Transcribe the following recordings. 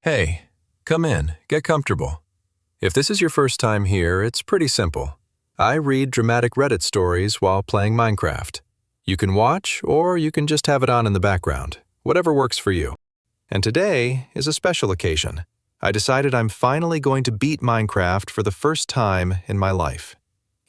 Hey, come in, get comfortable. If this is your first time here, it's pretty simple. I read dramatic Reddit stories while playing Minecraft. You can watch, or you can just have it on in the background, whatever works for you. And today is a special occasion. I decided I'm finally going to beat Minecraft for the first time in my life.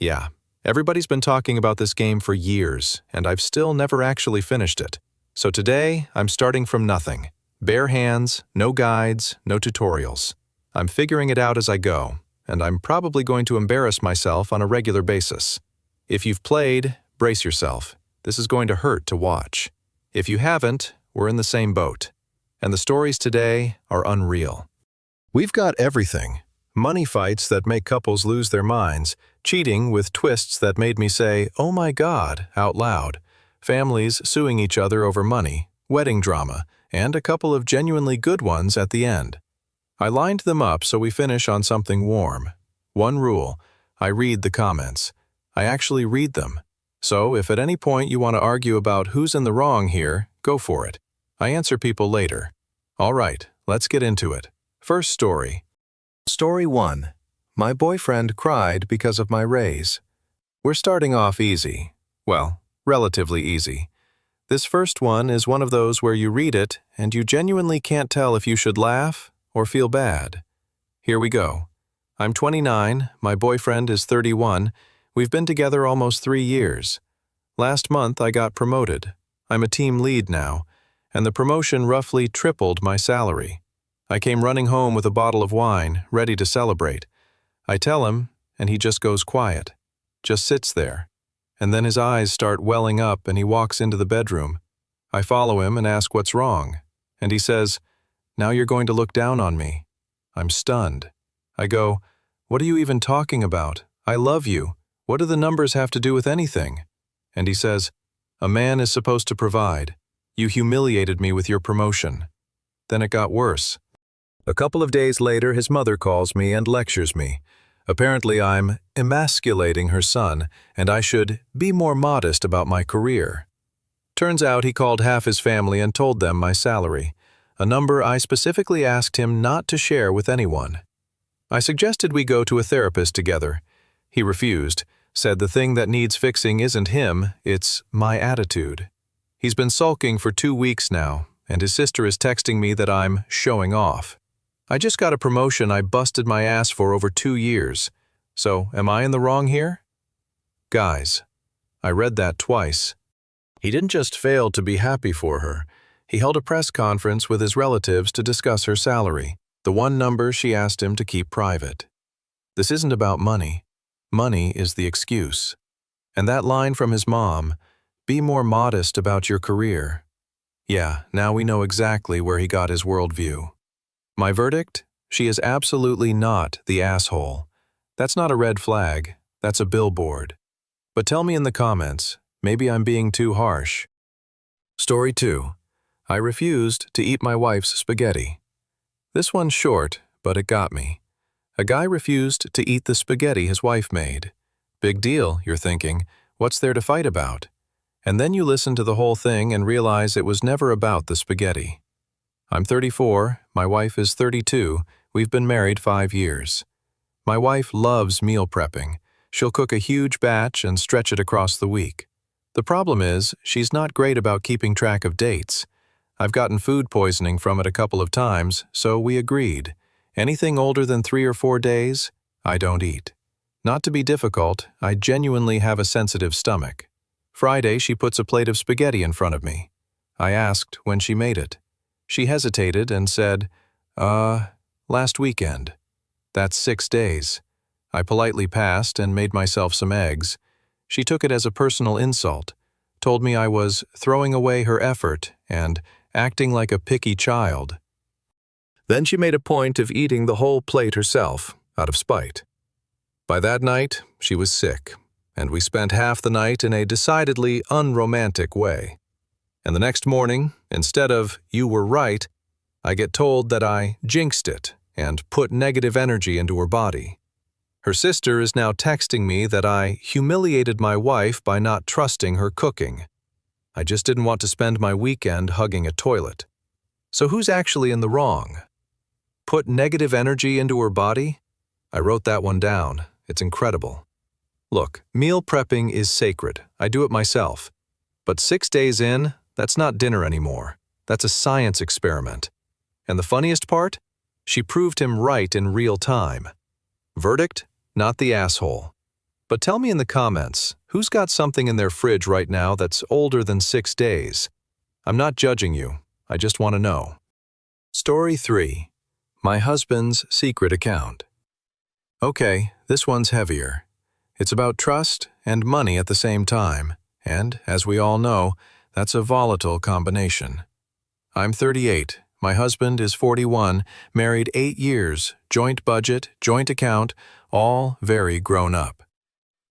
Yeah, everybody's been talking about this game for years, and I've still never actually finished it. So today, I'm starting from nothing. Bare hands, no guides, no tutorials. I'm figuring it out as I go, and I'm probably going to embarrass myself on a regular basis. If you've played, brace yourself. This is going to hurt to watch. If you haven't, we're in the same boat. And the stories today are unreal. We've got everything. Money fights that make couples lose their minds, cheating with twists that made me say, "Oh my God," out loud, families suing each other over money, wedding drama, and a couple of genuinely good ones at the end. I lined them up so we finish on something warm. One rule: I read the comments. I actually read them. So if at any point you want to argue about who's in the wrong here, go for it. I answer people later. All right, let's get into it. First story. Story 1. My boyfriend cried because of my raise. We're starting off easy. Well, relatively easy. This first one is one of those where you read it and you genuinely can't tell if you should laugh or feel bad. Here we go. I'm 29, my boyfriend is 31, we've been together almost 3 years. Last month I got promoted. I'm a team lead now, and the promotion roughly tripled my salary. I came running home with a bottle of wine, ready to celebrate. I tell him, and he just goes quiet, just sits there. And then his eyes start welling up and he walks into the bedroom. I follow him and ask what's wrong. And he says, "Now you're going to look down on me." I'm stunned. I go, "What are you even talking about? I love you. What do the numbers have to do with anything?" And he says, "A man is supposed to provide. You humiliated me with your promotion." Then it got worse. A couple of days later, his mother calls me and lectures me. Apparently, I'm emasculating her son, and I should be more modest about my career. Turns out he called half his family and told them my salary, a number I specifically asked him not to share with anyone. I suggested we go to a therapist together. He refused, said the thing that needs fixing isn't him, it's my attitude. He's been sulking for 2 weeks now, and his sister is texting me that I'm showing off. I just got a promotion I busted my ass for over 2 years. So, am I in the wrong here? Guys, I read that twice. He didn't just fail to be happy for her. He held a press conference with his relatives to discuss her salary, the one number she asked him to keep private. This isn't about money. Money is the excuse. And that line from his mom, "Be more modest about your career." Yeah, now we know exactly where he got his worldview. My verdict? She is absolutely not the asshole. That's not a red flag, that's a billboard. But tell me in the comments, maybe I'm being too harsh. Story 2. I refused to eat my wife's spaghetti. This one's short, but it got me. A guy refused to eat the spaghetti his wife made. Big deal, you're thinking. What's there to fight about? And then you listen to the whole thing and realize it was never about the spaghetti. I'm 34, my wife is 32, we've been married 5 years. My wife loves meal prepping. She'll cook a huge batch and stretch it across the week. The problem is, she's not great about keeping track of dates. I've gotten food poisoning from it a couple of times, so we agreed. Anything older than 3 or 4 days, I don't eat. Not to be difficult, I genuinely have a sensitive stomach. Friday, she puts a plate of spaghetti in front of me. I asked when she made it. She hesitated and said, last weekend. That's 6 days. I politely passed and made myself some eggs. She took it as a personal insult, told me I was throwing away her effort and acting like a picky child. Then she made a point of eating the whole plate herself, out of spite. By that night, she was sick, and we spent half the night in a decidedly unromantic way. And the next morning, instead of "you were right," I get told that I jinxed it and put negative energy into her body. Her sister is now texting me that I humiliated my wife by not trusting her cooking. I just didn't want to spend my weekend hugging a toilet. So who's actually in the wrong? put negative energy into her body? I wrote that one down. It's incredible. Look, meal prepping is sacred. I do it myself. But 6 days in, that's not dinner anymore. That's a science experiment. And the funniest part? She proved him right in real time. Verdict? Not the asshole. But tell me in the comments, who's got something in their fridge right now that's older than 6 days? I'm not judging you. I just want to know. Story 3. My husband's secret account. Okay, this one's heavier. It's about trust and money at the same time, and, as we all know, that's a volatile combination. I'm 38. My husband is 41, married 8 years, joint budget, joint account, all very grown up.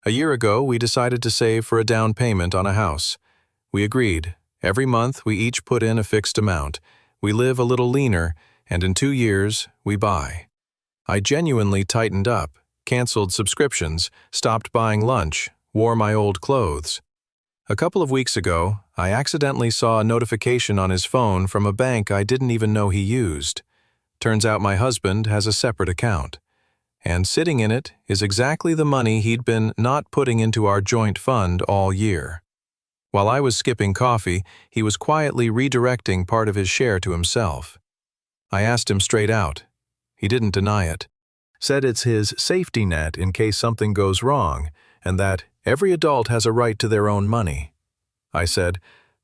A year ago, we decided to save for a down payment on a house. We agreed. Every month, we each put in a fixed amount. We live a little leaner, and in 2 years, we buy. I genuinely tightened up, canceled subscriptions, stopped buying lunch, wore my old clothes. A couple of weeks ago, I accidentally saw a notification on his phone from a bank I didn't even know he used. Turns out my husband has a separate account. And sitting in it is exactly the money he'd been not putting into our joint fund all year. While I was skipping coffee, he was quietly redirecting part of his share to himself. I asked him straight out. He didn't deny it. Said it's his safety net in case something goes wrong, and that every adult has a right to their own money. I said,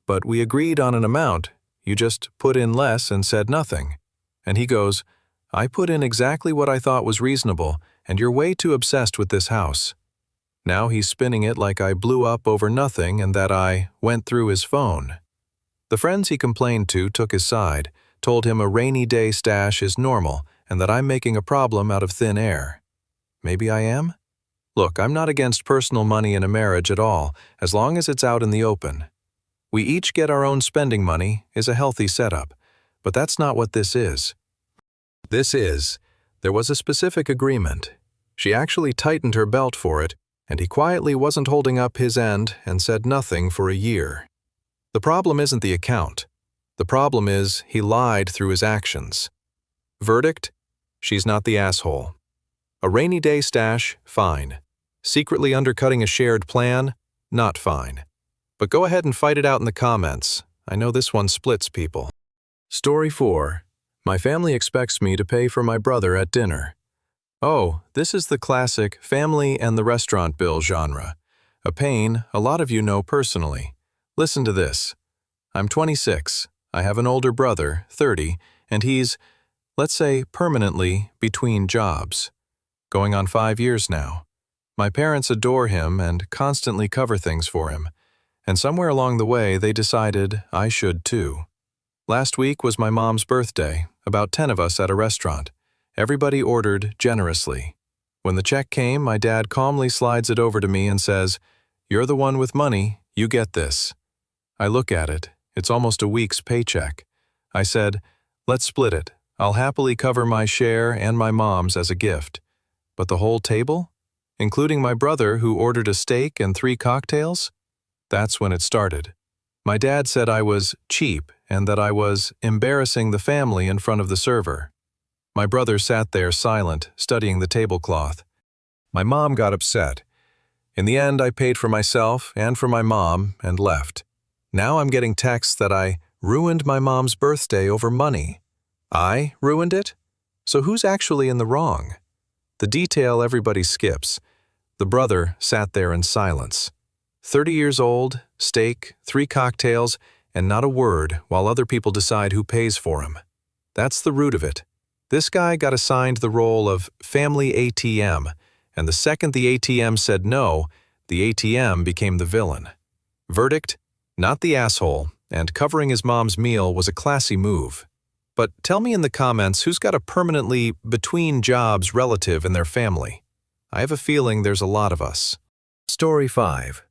but we agreed on an amount. You just put in less and said nothing. And he goes, I put in exactly what I thought was reasonable, and you're way too obsessed with this house. Now he's spinning it like I blew up over nothing and that I went through his phone. The friends he complained to took his side, told him a rainy day stash is normal and that I'm making a problem out of thin air. Maybe I am? Look, I'm not against personal money in a marriage at all, as long as it's out in the open. We each get our own spending money is a healthy setup, but that's not what this is. There was a specific agreement. She actually tightened her belt for it, and he quietly wasn't holding up his end and said nothing for a year. The problem isn't the account. The problem is he lied through his actions. Verdict? She's not the asshole. A rainy day stash? Fine. Secretly undercutting a shared plan? Not fine. But go ahead and fight it out in the comments. I know this one splits people. Story 4. My family expects me to pay for my brother at dinner. Oh, this is the classic family and the restaurant bill genre. A pain a lot of you know personally. Listen to this. I'm 26. I have an older brother, 30, and he's, let's say, permanently between jobs. Going on 5 years now. My parents adore him and constantly cover things for him. And somewhere along the way, they decided I should too. Last week was my mom's birthday, about 10 of us at a restaurant. Everybody ordered generously. When the check came, my dad calmly slides it over to me and says, "You're the one with money, you get this." I look at it. It's almost a week's paycheck. I said, "Let's split it. I'll happily cover my share and my mom's as a gift." But the whole table? Including my brother who ordered a steak and 3 cocktails? That's when it started. My dad said I was cheap and that I was embarrassing the family in front of the server. My brother sat there silent, studying the tablecloth. My mom got upset. In the end, I paid for myself and for my mom and left. Now I'm getting texts that I ruined my mom's birthday over money. I ruined it? So who's actually in the wrong? The detail everybody skips. The brother sat there in silence. 30 years old, steak, 3 cocktails, and not a word while other people decide who pays for him. That's the root of it. This guy got assigned the role of family ATM, and the second the ATM said no, the ATM became the villain. Verdict? Not the asshole, and covering his mom's meal was a classy move. But tell me in the comments who's got a permanently between jobs relative in their family. I have a feeling there's a lot of us. Story 5.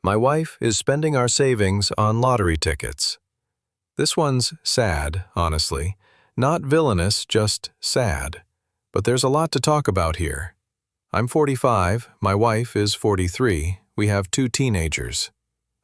My wife is spending our savings on lottery tickets. This one's sad, honestly. Not villainous, just sad. But there's a lot to talk about here. I'm 45, my wife is 43, we have 2 teenagers.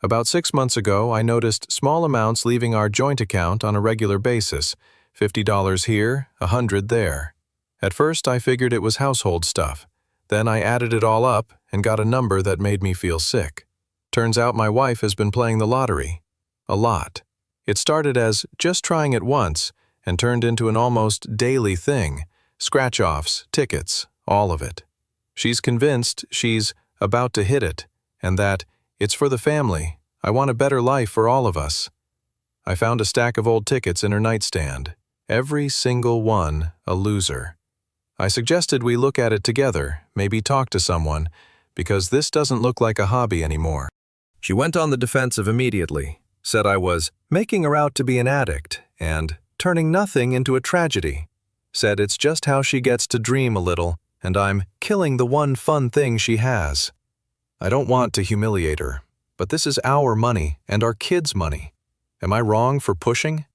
About 6 months ago, I noticed small amounts leaving our joint account on a regular basis, $50 here, $100 there. At first, I figured it was household stuff. Then I added it all up and got a number that made me feel sick. Turns out my wife has been playing the lottery. A lot. It started as just trying it once and turned into an almost daily thing. Scratch-offs, tickets, all of it. She's convinced she's about to hit it, and that it's for the family. I want a better life for all of us. I found a stack of old tickets in her nightstand. Every single one a loser. I suggested we look at it together, maybe talk to someone, because this doesn't look like a hobby anymore. She went on the defensive immediately, said I was making her out to be an addict and turning nothing into a tragedy. Said it's just how she gets to dream a little, and I'm killing the one fun thing she has. I don't want to humiliate her, but this is our money and our kids' money. Am I wrong for pushing?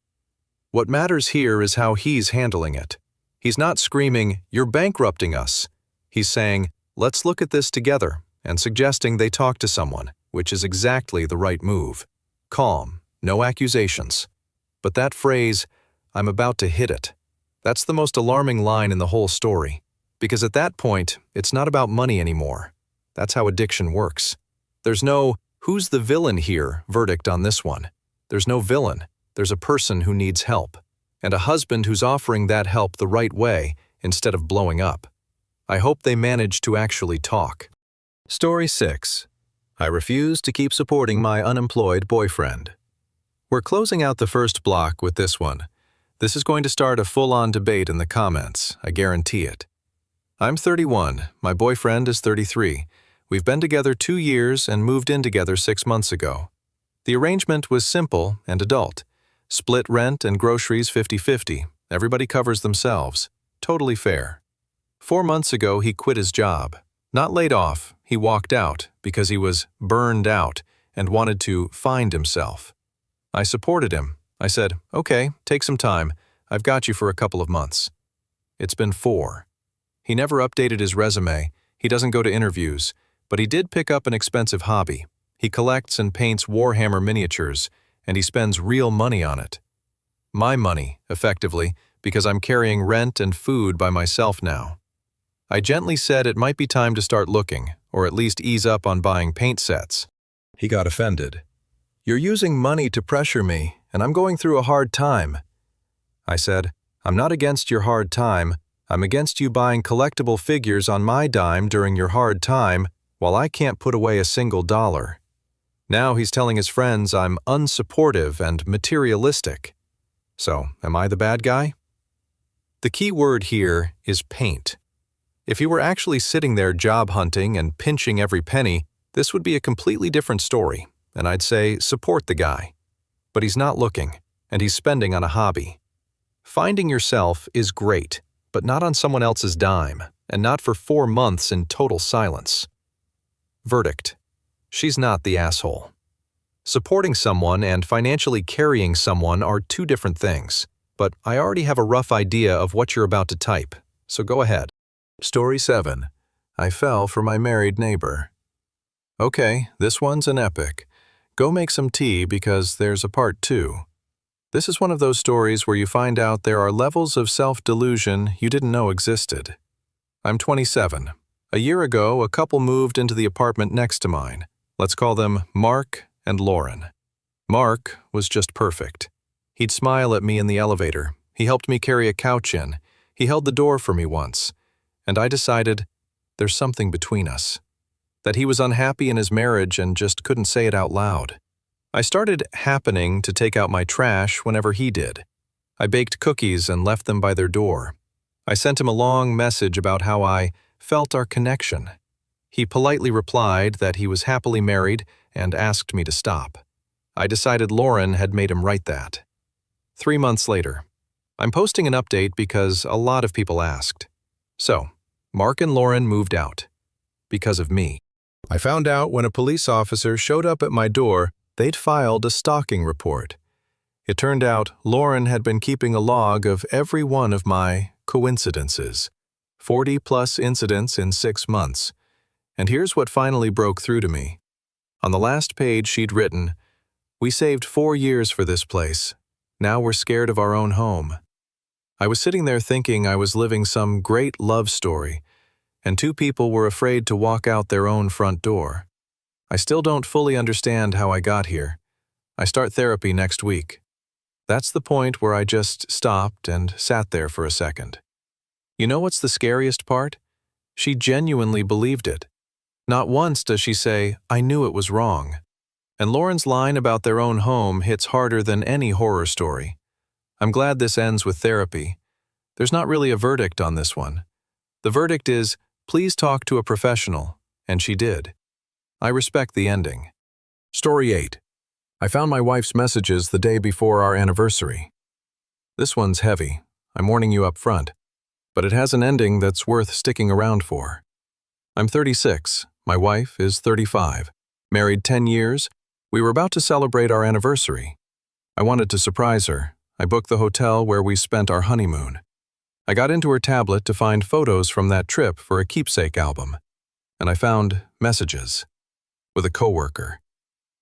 What matters here is how he's handling it. He's not screaming, "You're bankrupting us." He's saying, "Let's look at this together," and suggesting they talk to someone, which is exactly the right move. Calm, no accusations. But that phrase, "I'm about to hit it," that's the most alarming line in the whole story. Because at that point, it's not about money anymore. That's how addiction works. There's no, "Who's the villain here?" verdict on this one. There's no villain. There's a person who needs help, and a husband who's offering that help the right way instead of blowing up. I hope they manage to actually talk. Story 6. I refuse to keep supporting my unemployed boyfriend. We're closing out the first block with this one. This is going to start a full-on debate in the comments, I guarantee it. I'm 31, my boyfriend is 33. We've been together 2 years and moved in together 6 months ago. The arrangement was simple and adult. Split rent and groceries 50-50. Everybody covers themselves. Totally fair. 4 months ago, he quit his job. Not laid off, he walked out because he was burned out and wanted to find himself. I supported him. I said, "Okay, take some time. I've got you for a couple of months." It's been 4. He never updated his resume. He doesn't go to interviews, but he did pick up an expensive hobby. He collects and paints Warhammer miniatures, and he spends real money on it. My money, effectively, because I'm carrying rent and food by myself now. I gently said it might be time to start looking, or at least ease up on buying paint sets. He got offended. "You're using money to pressure me, and I'm going through a hard time." I said, "I'm not against your hard time. I'm against you buying collectible figures on my dime during your hard time, while I can't put away a single dollar." Now he's telling his friends I'm unsupportive and materialistic. So, am I the bad guy? The key word here is paint. If he were actually sitting there job hunting and pinching every penny, this would be a completely different story, and I'd say support the guy. But he's not looking, and he's spending on a hobby. Finding yourself is great, but not on someone else's dime, and not for 4 months in total silence. Verdict: she's not the asshole. Supporting someone and financially carrying someone are 2 different things, but I already have a rough idea of what you're about to type, so go ahead. Story 7. I fell for my married neighbor. Okay, this one's an epic. Go make some tea because there's a part 2. This is one of those stories where you find out there are levels of self-delusion you didn't know existed. I'm 27. A year ago, a couple moved into the apartment next to mine. Let's call them Mark and Lauren. Mark was just perfect. He'd smile at me in the elevator. He helped me carry a couch in. He held the door for me once. And I decided there's something between us. That he was unhappy in his marriage and just couldn't say it out loud. I started happening to take out my trash whenever he did. I baked cookies and left them by their door. I sent him a long message about how I felt our connection. He politely replied that he was happily married and asked me to stop. I decided Lauren had made him write that. 3 months later. I'm posting an update because a lot of people asked. So, Mark and Lauren moved out. Because of me. I found out when a police officer showed up at my door, they'd filed a stalking report. It turned out Lauren had been keeping a log of every one of my coincidences. 40+ incidents in 6 months. And here's what finally broke through to me. On the last page she'd written, "We saved 4 years for this place. Now we're scared of our own home." I was sitting there thinking I was living some great love story, and two people were afraid to walk out their own front door. I still don't fully understand how I got here. I start therapy next week. That's the point where I just stopped and sat there for a second. You know what's the scariest part? She genuinely believed it. Not once does she say, "I knew it was wrong." And Lauren's line about their own home hits harder than any horror story. I'm glad this ends with therapy. There's not really a verdict on this one. The verdict is, please talk to a professional, and she did. I respect the ending. Story 8. I found my wife's messages the day before our anniversary. This one's heavy, I'm warning you up front, but it has an ending that's worth sticking around for. I'm 36, my wife is 35, married 10 years, we were about to celebrate our anniversary. I wanted to surprise her. I booked the hotel where we spent our honeymoon. I got into her tablet to find photos from that trip for a keepsake album, and I found messages with a coworker.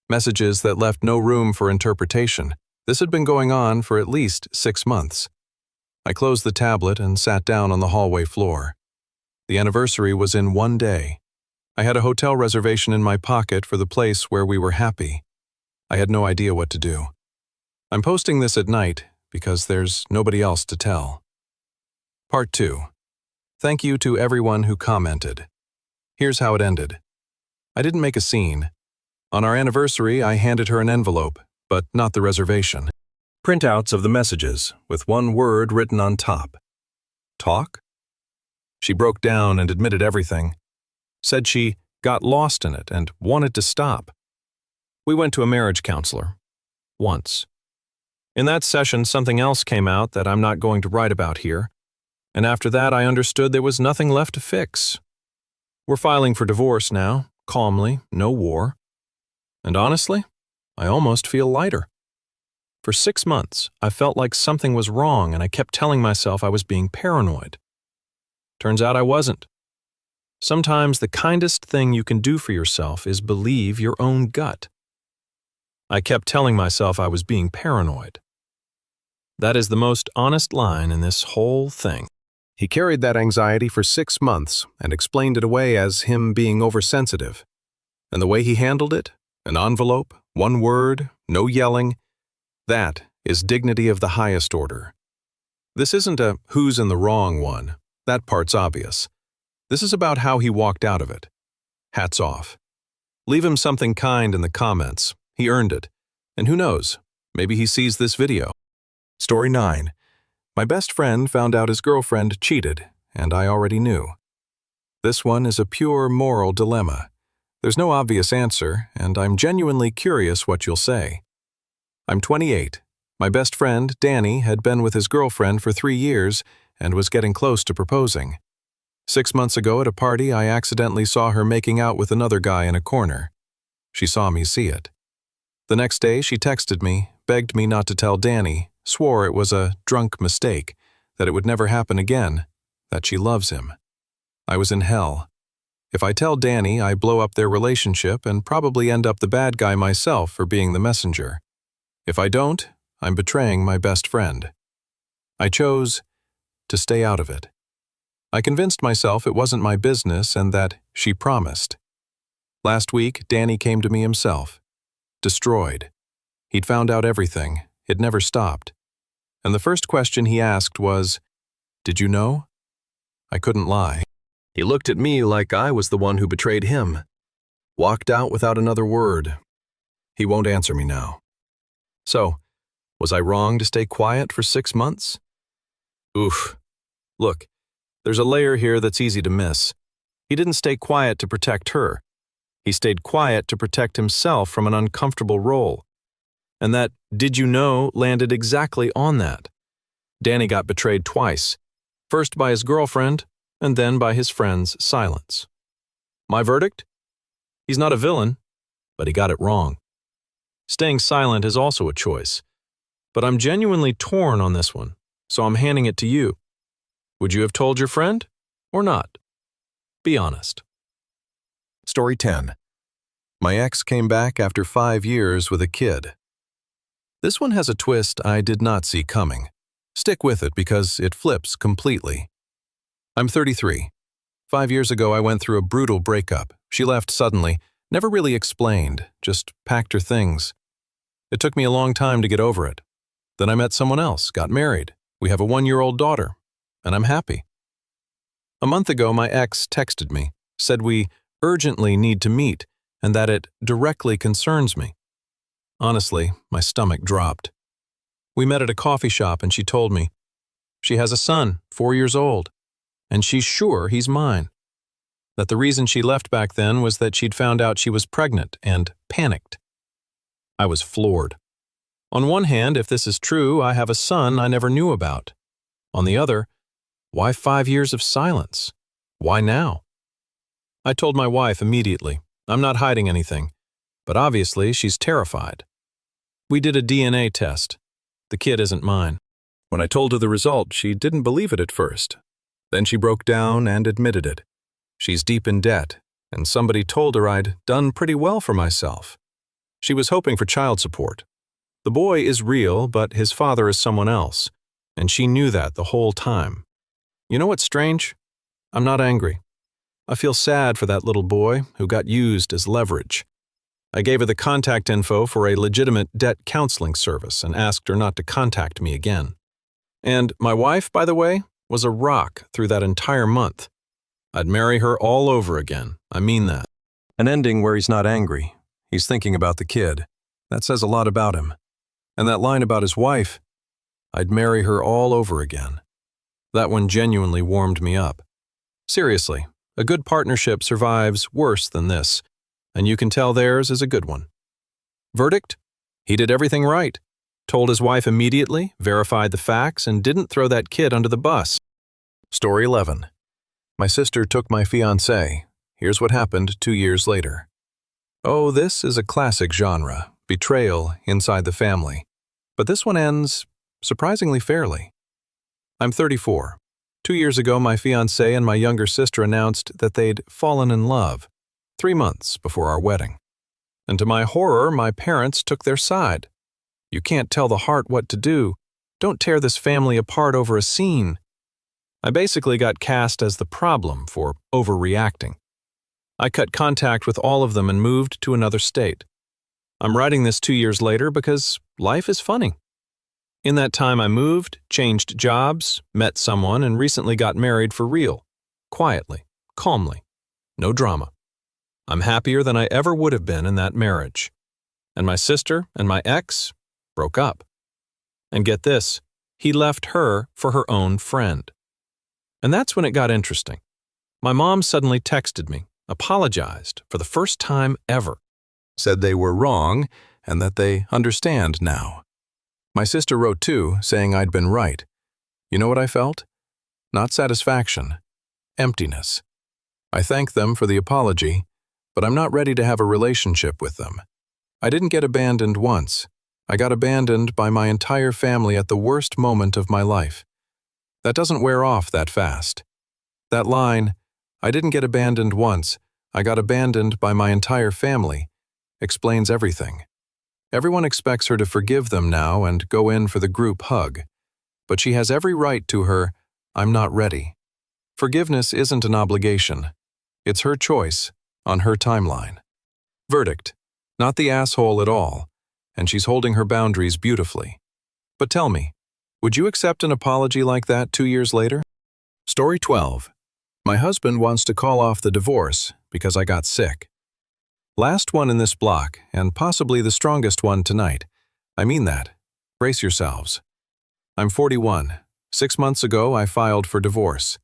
Messages that left no room for interpretation. This had been going on for at least 6 months. I closed the tablet and sat down on the hallway floor. The anniversary was in 1 day. I had a hotel reservation in my pocket for the place where we were happy. I had no idea what to do. I'm posting this at night because there's nobody else to tell. Part 2. Thank you to everyone who commented. Here's how it ended. I didn't make a scene. On our anniversary, I handed her an envelope, but not the reservation. Printouts of the messages, with one word written on top. Talk? She broke down and admitted everything. Said she got lost in it and wanted to stop. We went to a marriage counselor. Once. In that session, something else came out that I'm not going to write about here, and after that I understood there was nothing left to fix. We're filing for divorce now, calmly, no war. And honestly, I almost feel lighter. For 6 months, I felt like something was wrong and I kept telling myself I was being paranoid. Turns out I wasn't. Sometimes the kindest thing you can do for yourself is believe your own gut. I kept telling myself I was being paranoid. That is the most honest line in this whole thing. He carried that anxiety for 6 months and explained it away as him being oversensitive. And the way he handled it, an envelope, one word, no yelling, that is dignity of the highest order. This isn't a who's in the wrong one. That part's obvious. This is about how he walked out of it. Hats off. Leave him something kind in the comments. He earned it. And who knows, maybe he sees this video. Story 9. My best friend found out his girlfriend cheated, and I already knew. This one is a pure moral dilemma. There's no obvious answer, and I'm genuinely curious what you'll say. I'm 28. My best friend, Danny, had been with his girlfriend for 3 years and was getting close to proposing. 6 months ago at a party, I accidentally saw her making out with another guy in a corner. She saw me see it. The next day, she texted me, begged me not to tell Danny, swore it was a drunk mistake, that it would never happen again, that she loves him. I was in hell. If I tell Danny, I blow up their relationship and probably end up the bad guy myself for being the messenger. If I don't, I'm betraying my best friend. I chose to stay out of it. I convinced myself it wasn't my business and that she promised. Last week, Danny came to me himself. Destroyed. He'd found out everything. It never stopped. And the first question he asked was, "Did you know?" I couldn't lie. He looked at me like I was the one who betrayed him. Walked out without another word. He won't answer me now. So, was I wrong to stay quiet for 6 months? Oof. Look, there's a layer here that's easy to miss. He didn't stay quiet to protect her. He stayed quiet to protect himself from an uncomfortable role. And that "did you know" landed exactly on that. Danny got betrayed twice, first by his girlfriend and then by his friend's silence. My verdict? He's not a villain, but he got it wrong. Staying silent is also a choice, but I'm genuinely torn on this one, so I'm handing it to you. Would you have told your friend or not? Be honest. Story 10. My ex came back after 5 years with a kid. This one has a twist I did not see coming. Stick with it because it flips completely. I'm 33. 5 years ago, I went through a brutal breakup. She left suddenly, never really explained, just packed her things. It took me a long time to get over it. Then I met someone else, got married. We have a 1-year-old daughter, and I'm happy. A month ago, my ex texted me, said we urgently need to meet, and that it directly concerns me. Honestly, my stomach dropped. We met at a coffee shop and she told me she has a son, 4 years old, and she's sure he's mine. That the reason she left back then was that she'd found out she was pregnant and panicked. I was floored. On one hand, if this is true, I have a son I never knew about. On the other, why 5 years of silence? Why now? I told my wife immediately. I'm not hiding anything, but obviously she's terrified. We did a DNA test. The kid isn't mine. When I told her the result, she didn't believe it at first. Then she broke down and admitted it. She's deep in debt, and somebody told her I'd done pretty well for myself. She was hoping for child support. The boy is real, but his father is someone else, and she knew that the whole time. You know what's strange? I'm not angry. I feel sad for that little boy who got used as leverage. I gave her the contact info for a legitimate debt counseling service and asked her not to contact me again. And my wife, by the way, was a rock through that entire month. I'd marry her all over again. I mean that. An ending where he's not angry. He's thinking about the kid. That says a lot about him. And that line about his wife, I'd marry her all over again. That one genuinely warmed me up. Seriously, a good partnership survives worse than this, and you can tell theirs is a good one. Verdict? He did everything right. Told his wife immediately, verified the facts, and didn't throw that kid under the bus. Story 11. My sister took my fiancé. Here's what happened 2 years later. Oh, this is a classic genre, betrayal inside the family. But this one ends surprisingly fairly. I'm 34. 2 years ago, my fiancé and my younger sister announced that they'd fallen in love, 3 months before our wedding. And to my horror, my parents took their side. You can't tell the heart what to do. Don't tear this family apart over a scene. I basically got cast as the problem for overreacting. I cut contact with all of them and moved to another state. I'm writing this 2 years later because life is funny. In that time I moved, changed jobs, met someone, and recently got married for real. Quietly, calmly. No drama. I'm happier than I ever would have been in that marriage. And my sister and my ex broke up. And get this, he left her for her own friend. And that's when it got interesting. My mom suddenly texted me, apologized for the first time ever. Said they were wrong and that they understand now. My sister wrote too, saying I'd been right. You know what I felt? Not satisfaction. Emptiness. I thank them for the apology, but I'm not ready to have a relationship with them. I didn't get abandoned once. I got abandoned by my entire family at the worst moment of my life. That doesn't wear off that fast. That line, I didn't get abandoned once, I got abandoned by my entire family, explains everything. Everyone expects her to forgive them now and go in for the group hug. But she has every right to her, I'm not ready. Forgiveness isn't an obligation. It's her choice, on her timeline. Verdict, not the asshole at all, and she's holding her boundaries beautifully. But tell me, would you accept an apology like that 2 years later? Story 12. My husband wants to call off the divorce because I got sick. Last one in this block, and possibly the strongest one tonight. I mean that. Brace yourselves. I'm 41. 6 months ago, I filed for divorce.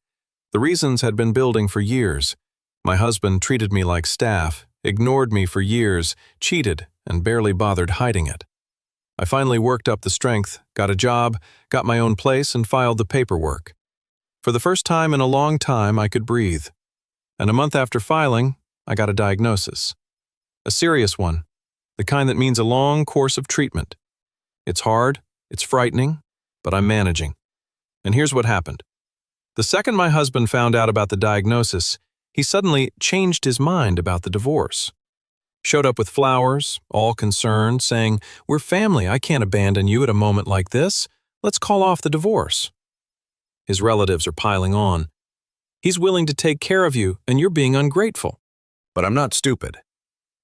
The reasons had been building for years. My husband treated me like staff, ignored me for years, cheated, and barely bothered hiding it. I finally worked up the strength, got a job, got my own place, and filed the paperwork. For the first time in a long time, I could breathe. And a month after filing, I got a diagnosis. A serious one, the kind that means a long course of treatment. It's hard, it's frightening, but I'm managing. And here's what happened. The second my husband found out about the diagnosis, he suddenly changed his mind about the divorce. Showed up with flowers, all concerned, saying, "We're family, I can't abandon you at a moment like this. Let's call off the divorce. His relatives are piling on. He's willing to take care of you, and you're being ungrateful. But I'm not stupid.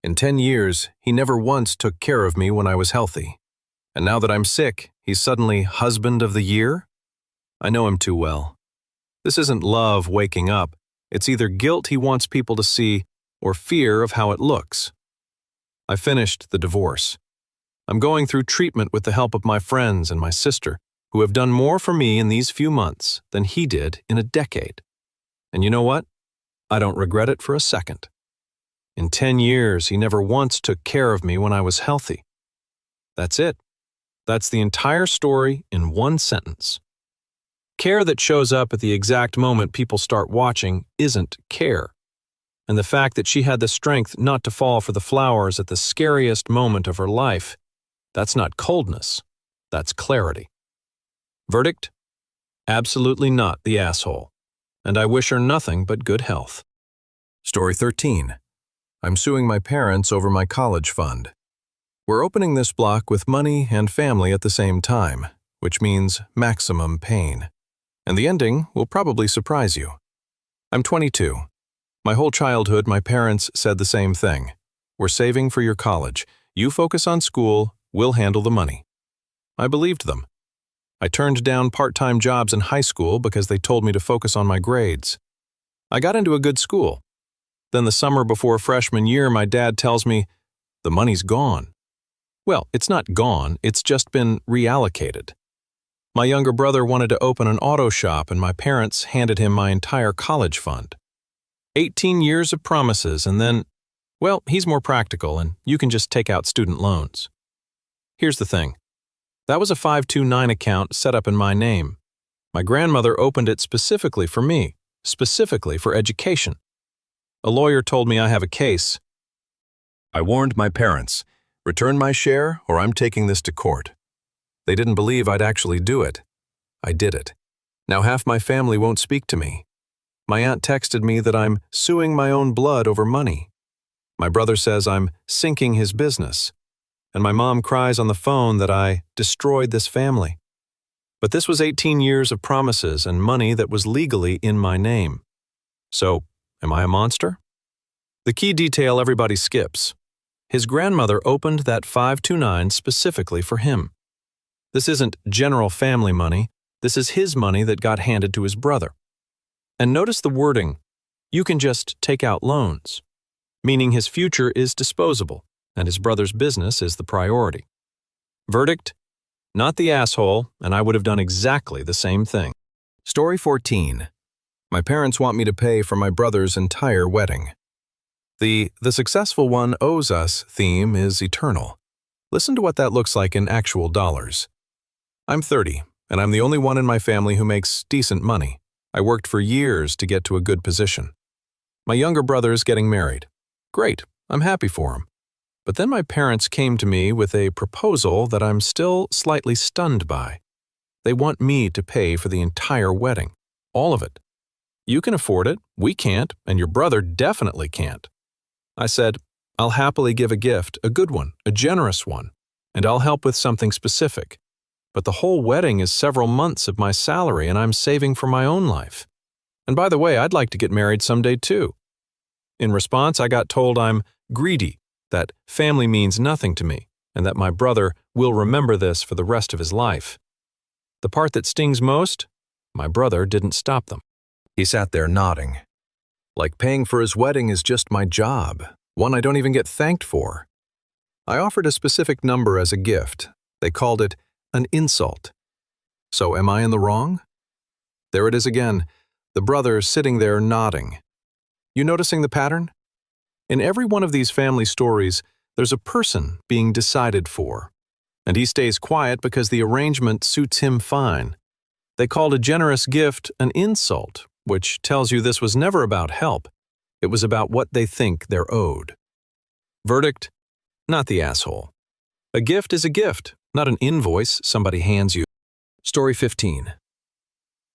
In 10 years, he never once took care of me when I was healthy. And now that I'm sick, he's suddenly husband of the year? I know him too well. This isn't love waking up. It's either guilt he wants people to see or fear of how it looks. I finished the divorce. I'm going through treatment with the help of my friends and my sister, who have done more for me in these few months than he did in a decade. And you know what? I don't regret it for a second. In 10 years, he never once took care of me when I was healthy. That's it. That's the entire story in one sentence. Care that shows up at the exact moment people start watching isn't care. And the fact that she had the strength not to fall for the flowers at the scariest moment of her life, that's not coldness, that's clarity. Verdict? Absolutely not the asshole. And I wish her nothing but good health. Story 13. I'm suing my parents over my college fund. We're opening this block with money and family at the same time, which means maximum pain. And the ending will probably surprise you. I'm 22. My whole childhood, my parents said the same thing. We're saving for your college. You focus on school, we'll handle the money. I believed them. I turned down part-time jobs in high school because they told me to focus on my grades. I got into a good school. Then the summer before freshman year, my dad tells me, the money's gone. Well, it's not gone, it's just been reallocated. My younger brother wanted to open an auto shop and my parents handed him my entire college fund. 18 years of promises and then, well, he's more practical and you can just take out student loans. Here's the thing. That was a 529 account set up in my name. My grandmother opened it specifically for me, specifically for education. A lawyer told me I have a case. I warned my parents, return my share or I'm taking this to court. They didn't believe I'd actually do it. I did it. Now half my family won't speak to me. My aunt texted me that I'm suing my own blood over money. My brother says I'm sinking his business. And my mom cries on the phone that I destroyed this family. But this was 18 years of promises and money that was legally in my name. So, am I a monster? The key detail everybody skips. His grandmother opened that 529 specifically for him. This isn't general family money, this is his money that got handed to his brother. And notice the wording, you can just take out loans, meaning his future is disposable and his brother's business is the priority. Verdict? Not the asshole, and I would have done exactly the same thing. Story 14. My parents want me to pay for my brother's entire wedding. The successful one owes us theme is eternal. Listen to what that looks like in actual dollars. I'm 30, and I'm the only one in my family who makes decent money. I worked for years to get to a good position. My younger brother is getting married. Great, I'm happy for him. But then my parents came to me with a proposal that I'm still slightly stunned by. They want me to pay for the entire wedding, all of it. You can afford it, we can't, and your brother definitely can't. I said, I'll happily give a gift, a good one, a generous one, and I'll help with something specific. But the whole wedding is several months of my salary and I'm saving for my own life. And by the way, I'd like to get married someday too. In response, I got told I'm greedy, that family means nothing to me, and that my brother will remember this for the rest of his life. The part that stings most? My brother didn't stop them. He sat there nodding. Like paying for his wedding is just my job, one I don't even get thanked for. I offered a specific number as a gift. They called it an insult. So am I in the wrong? There it is again, the brother sitting there nodding. You noticing the pattern? In every one of these family stories, there's a person being decided for. And he stays quiet because the arrangement suits him fine. They called a generous gift an insult, which tells you this was never about help. It was about what they think they're owed. Verdict? Not the asshole. A gift is a gift, not an invoice somebody hands you. Story 15.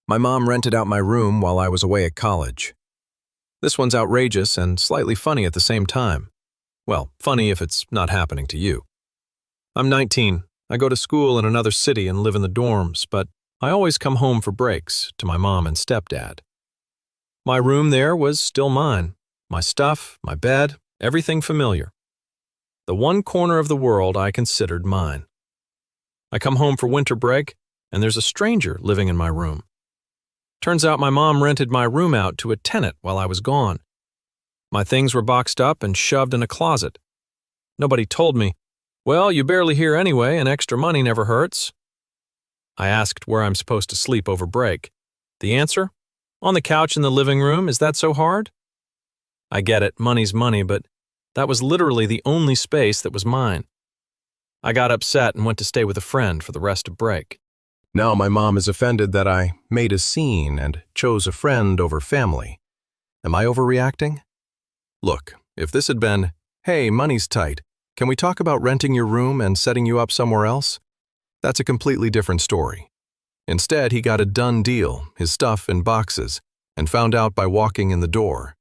My mom rented out my room while I was away at college. This one's outrageous and slightly funny at the same time. Well, funny if it's not happening to you. I'm 19, I go to school in another city and live in the dorms, but I always come home for breaks to my mom and stepdad. My room there was still mine. My stuff, my bed, everything familiar. The one corner of the world I considered mine. I come home for winter break, and there's a stranger living in my room. Turns out my mom rented my room out to a tenant while I was gone. My things were boxed up and shoved in a closet. Nobody told me, "Well, you barely here anyway, and extra money never hurts." I asked where I'm supposed to sleep over break. The answer? On the couch in the living room. Is that so hard? I get it, money's money, but that was literally the only space that was mine. I got upset and went to stay with a friend for the rest of break. Now my mom is offended that I made a scene and chose a friend over family. Am I overreacting? Look, if this had been, "Hey, money's tight. Can we talk about renting your room and setting you up somewhere else?" That's a completely different story. Instead, he got a done deal, his stuff in boxes, and found out by walking in the door.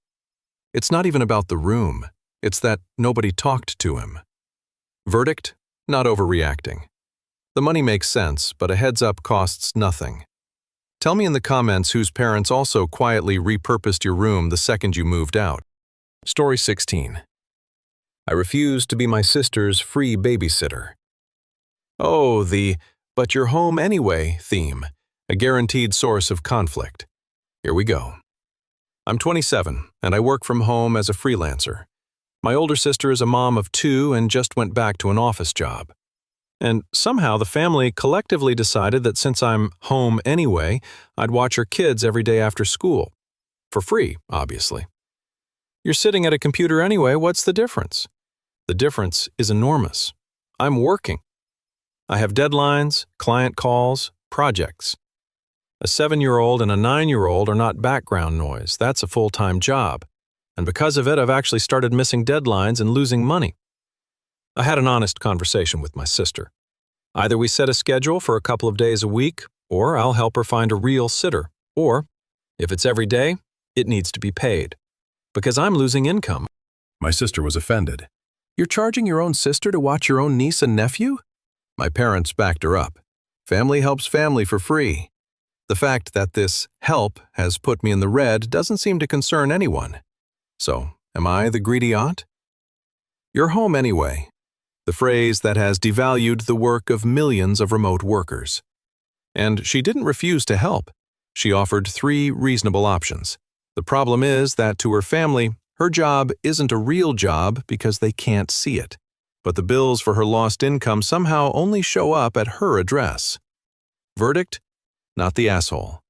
It's not even about the room. It's that nobody talked to him. Verdict? Not overreacting. The money makes sense, but a heads-up costs nothing. Tell me in the comments whose parents also quietly repurposed your room the second you moved out. Story 16. I refused to be my sister's free babysitter. Oh, the "but you're home anyway" theme, a guaranteed source of conflict. Here we go. I'm 27, and I work from home as a freelancer. My older sister is a mom of 2 and just went back to an office job. And somehow the family collectively decided that since I'm home anyway, I'd watch her kids every day after school. For free, obviously. You're sitting at a computer anyway, what's the difference? The difference is enormous. I'm working. I have deadlines, client calls, projects. A 7-year-old and a 9-year-old are not background noise. That's a full-time job. And because of it, I've actually started missing deadlines and losing money. I had an honest conversation with my sister. Either we set a schedule for a couple of days a week, or I'll help her find a real sitter. Or, if it's every day, it needs to be paid. Because I'm losing income. My sister was offended. "You're charging your own sister to watch your own niece and nephew?" My parents backed her up. Family helps family for free. The fact that this help has put me in the red doesn't seem to concern anyone. So, am I the greedy aunt? You're home anyway. The phrase that has devalued the work of millions of remote workers. And she didn't refuse to help. She offered 3 reasonable options. The problem is that to her family, her job isn't a real job because they can't see it. But the bills for her lost income somehow only show up at her address. Verdict? Not the asshole.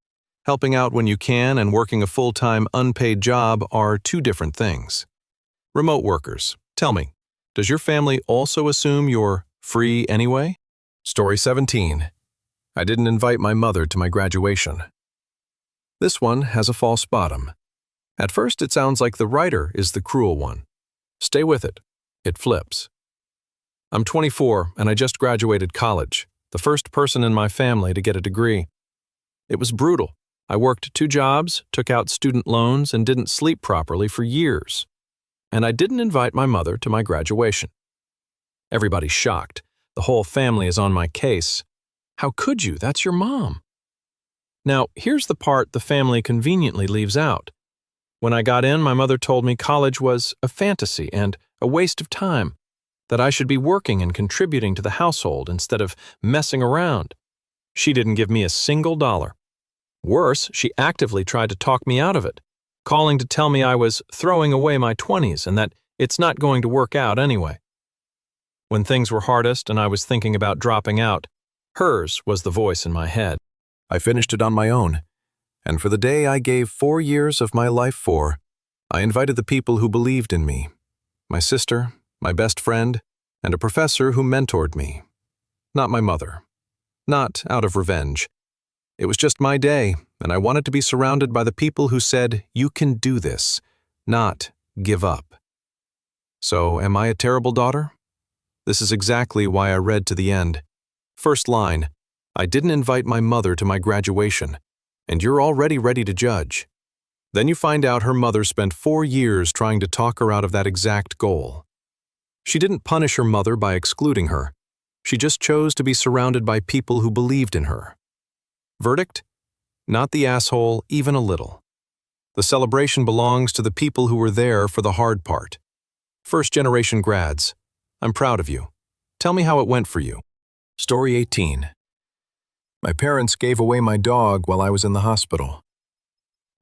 Helping out when you can and working a full-time unpaid job are 2 different things. Remote workers, tell me, does your family also assume you're free anyway? Story 17. I didn't invite my mother to my graduation. This one has a false bottom. At first, it sounds like the writer is the cruel one. Stay with it. It flips. I'm 24 and I just graduated college, the first person in my family to get a degree. It was brutal. I worked 2 jobs, took out student loans, and didn't sleep properly for years. And I didn't invite my mother to my graduation. Everybody's shocked. The whole family is on my case. How could you? That's your mom. Now, here's the part the family conveniently leaves out. When I got in, my mother told me college was a fantasy and a waste of time, that I should be working and contributing to the household instead of messing around. She didn't give me a single dollar. Worse, she actively tried to talk me out of it, calling to tell me I was throwing away my 20s and that it's not going to work out anyway. When things were hardest and I was thinking about dropping out, hers was the voice in my head. I finished it on my own, and for the day I gave 4 years of my life for, I invited the people who believed in me, my sister, my best friend, and a professor who mentored me. Not my mother. Not out of revenge. It was just my day, and I wanted to be surrounded by the people who said, "You can do this," not "give up." So, am I a terrible daughter? This is exactly why I read to the end. First line, I didn't invite my mother to my graduation, and you're already ready to judge. Then you find out her mother spent 4 years trying to talk her out of that exact goal. She didn't punish her mother by excluding her. She just chose to be surrounded by people who believed in her. Verdict? Not the asshole, even a little. The celebration belongs to the people who were there for the hard part. First-generation grads, I'm proud of you. Tell me how it went for you. Story 18. My parents gave away my dog while I was in the hospital.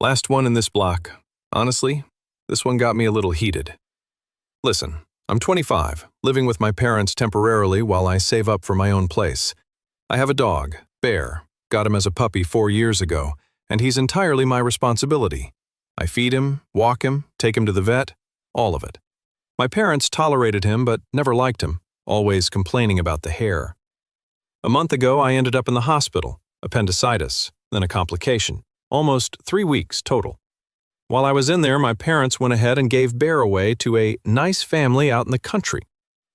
Last one in this block. Honestly, this one got me a little heated. Listen, I'm 25, living with my parents temporarily while I save up for my own place. I have a dog, Bear. Got him as a puppy 4 years ago, and he's entirely my responsibility. I feed him, walk him, take him to the vet, all of it. My parents tolerated him but never liked him, always complaining about the hair. A month ago, I ended up in the hospital, appendicitis, then a complication, almost 3 weeks total. While I was in there, my parents went ahead and gave Bear away to a nice family out in the country,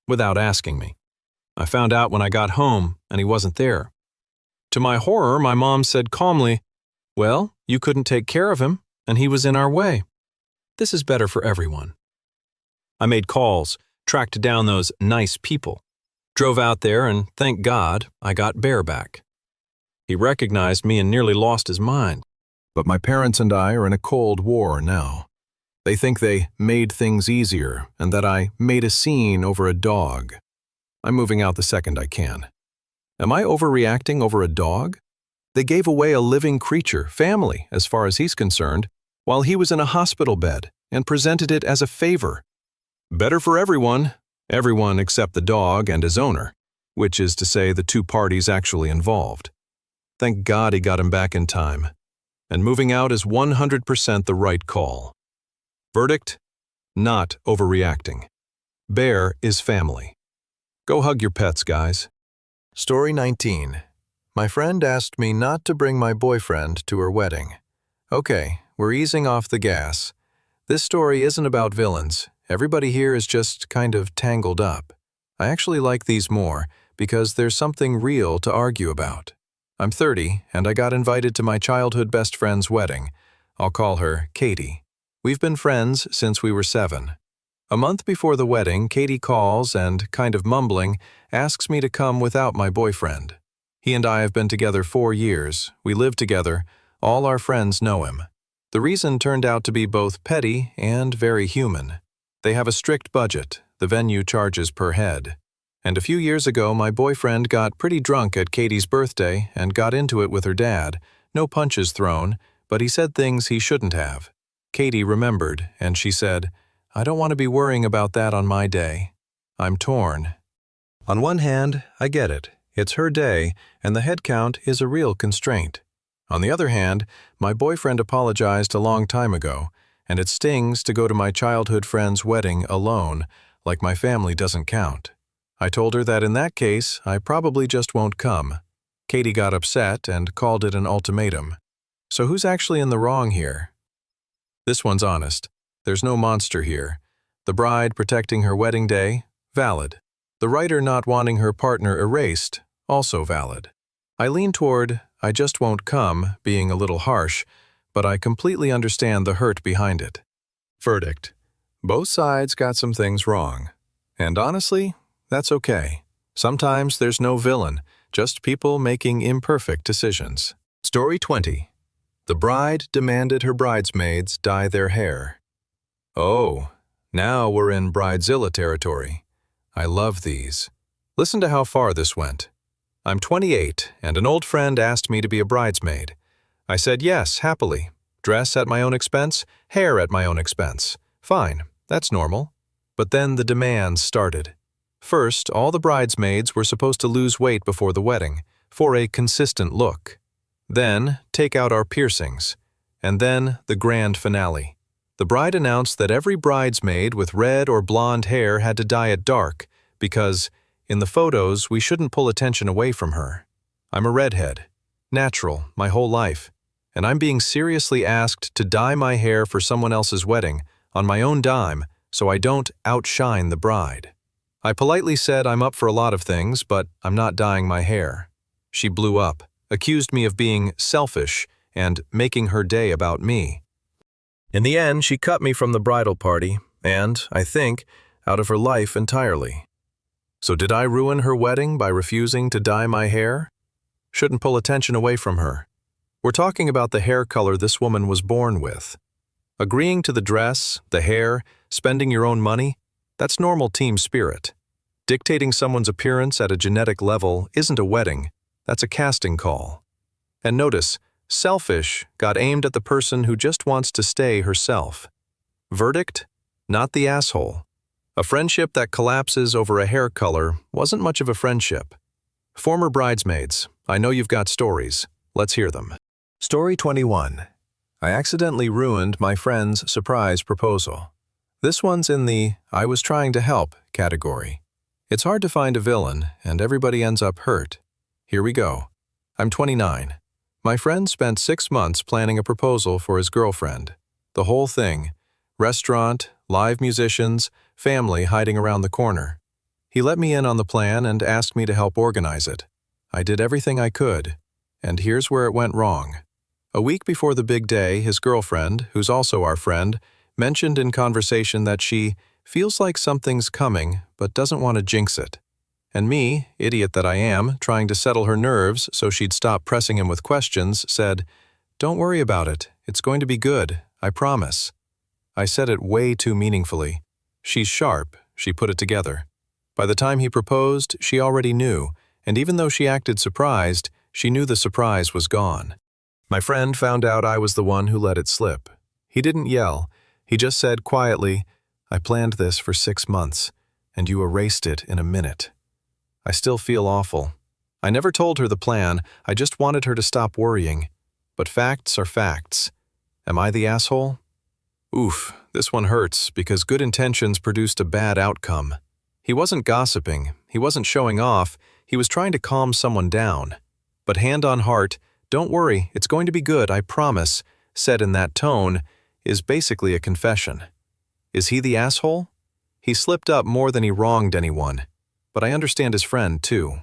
without asking me. I found out when I got home, and he wasn't there. To my horror, my mom said calmly, "Well, you couldn't take care of him, and he was in our way. This is better for everyone." I made calls, tracked down those nice people, drove out there, and thank God, I got Bear back. He recognized me and nearly lost his mind. But my parents and I are in a cold war now. They think they made things easier and that I made a scene over a dog. I'm moving out the second I can. Am I overreacting over a dog? They gave away a living creature, family, as far as he's concerned, while he was in a hospital bed and presented it as a favor. Better for everyone except the dog and his owner, which is to say the two parties actually involved. Thank God he got him back in time. And moving out is 100% the right call. Verdict? Not overreacting. Bear is family. Go hug your pets, guys. Story 19. My friend asked me not to bring my boyfriend to her wedding. Okay, we're easing off the gas. This story isn't about villains. Everybody here is just kind of tangled up. I actually like these more because there's something real to argue about. I'm 30, and I got invited to my childhood best friend's wedding. I'll call her Katie. We've been friends since we were 7. A month before the wedding, Katie calls and, kind of mumbling, asks me to come without my boyfriend. He and I have been together 4 years. We live together. All our friends know him. The reason turned out to be both petty and very human. They have a strict budget. The venue charges per head. And a few years ago, my boyfriend got pretty drunk at Katie's birthday and got into it with her dad. No punches thrown, but he said things he shouldn't have. Katie remembered, and she said, "I don't want to be worrying about that on my day." I'm torn. On one hand, I get it. It's her day, and the head count is a real constraint. On the other hand, my boyfriend apologized a long time ago, and it stings to go to my childhood friend's wedding alone, like my family doesn't count. I told her that in that case, I probably just won't come. Katie got upset and called it an ultimatum. So who's actually in the wrong here? This one's honest. There's no monster here. The bride protecting her wedding day? Valid. The writer not wanting her partner erased? Also valid. I lean toward, I just won't come, being a little harsh, but I completely understand the hurt behind it. Verdict. Both sides got some things wrong. And honestly, that's okay. Sometimes there's no villain, just people making imperfect decisions. Story 20. The bride demanded her bridesmaids dye their hair. Oh, now we're in bridezilla territory. I love these. Listen to how far this went. I'm 28, and an old friend asked me to be a bridesmaid. I said yes, happily. Dress at my own expense, hair at my own expense. Fine, that's normal. But then the demands started. First, all the bridesmaids were supposed to lose weight before the wedding, for a consistent look. Then, take out our piercings. And then, the grand finale. The bride announced that every bridesmaid with red or blonde hair had to dye it dark, because, in the photos, we shouldn't pull attention away from her. I'm a redhead. Natural, my whole life. And I'm being seriously asked to dye my hair for someone else's wedding, on my own dime, so I don't outshine the bride. I politely said I'm up for a lot of things, but I'm not dyeing my hair. She blew up, accused me of being selfish and making her day about me. In the end, she cut me from the bridal party and, I think, out of her life entirely. So did I ruin her wedding by refusing to dye my hair? Shouldn't pull attention away from her. We're talking about the hair color this woman was born with. Agreeing to the dress, the hair, spending your own money, that's normal team spirit. Dictating someone's appearance at a genetic level isn't a wedding, that's a casting call. And notice, selfish got aimed at the person who just wants to stay herself. Verdict? Not the asshole. A friendship that collapses over a hair color wasn't much of a friendship. Former bridesmaids, I know you've got stories. Let's hear them. Story 21. I accidentally ruined my friend's surprise proposal. This one's in the I was trying to help category. It's hard to find a villain, and everybody ends up hurt. Here we go. I'm 29. My friend spent 6 months planning a proposal for his girlfriend. The whole thing. Restaurant, live musicians, family hiding around the corner. He let me in on the plan and asked me to help organize it. I did everything I could. And here's where it went wrong. A week before the big day, his girlfriend, who's also our friend, mentioned in conversation that she feels like something's coming but doesn't want to jinx it. And me, idiot that I am, trying to settle her nerves so she'd stop pressing him with questions, said, "Don't worry about it. It's going to be good. I promise." I said it way too meaningfully. She's sharp. She put it together. By the time he proposed, she already knew, and even though she acted surprised, she knew the surprise was gone. My friend found out I was the one who let it slip. He didn't yell. He just said quietly, "I planned this for 6 months, and you erased it in a minute." I still feel awful. I never told her the plan, I just wanted her to stop worrying. But facts are facts. Am I the asshole? Oof, this one hurts because good intentions produced a bad outcome. He wasn't gossiping, he wasn't showing off, he was trying to calm someone down. But hand on heart, "Don't worry, it's going to be good, I promise," said in that tone, is basically a confession. Is he the asshole? He slipped up more than he wronged anyone. But I understand his friend, too.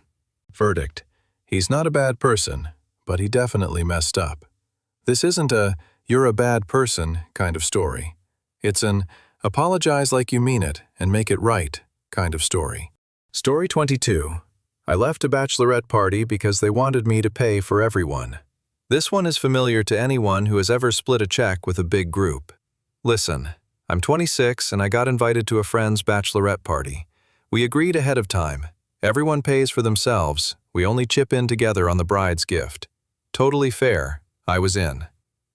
Verdict. He's not a bad person, but he definitely messed up. This isn't a "you're a bad person" kind of story. It's an "apologize like you mean it and make it right" kind of story. Story 22. I left a bachelorette party because they wanted me to pay for everyone. This one is familiar to anyone who has ever split a check with a big group. Listen, I'm 26 and I got invited to a friend's bachelorette party. We agreed ahead of time. Everyone pays for themselves. We only chip in together on the bride's gift. Totally fair. I was in.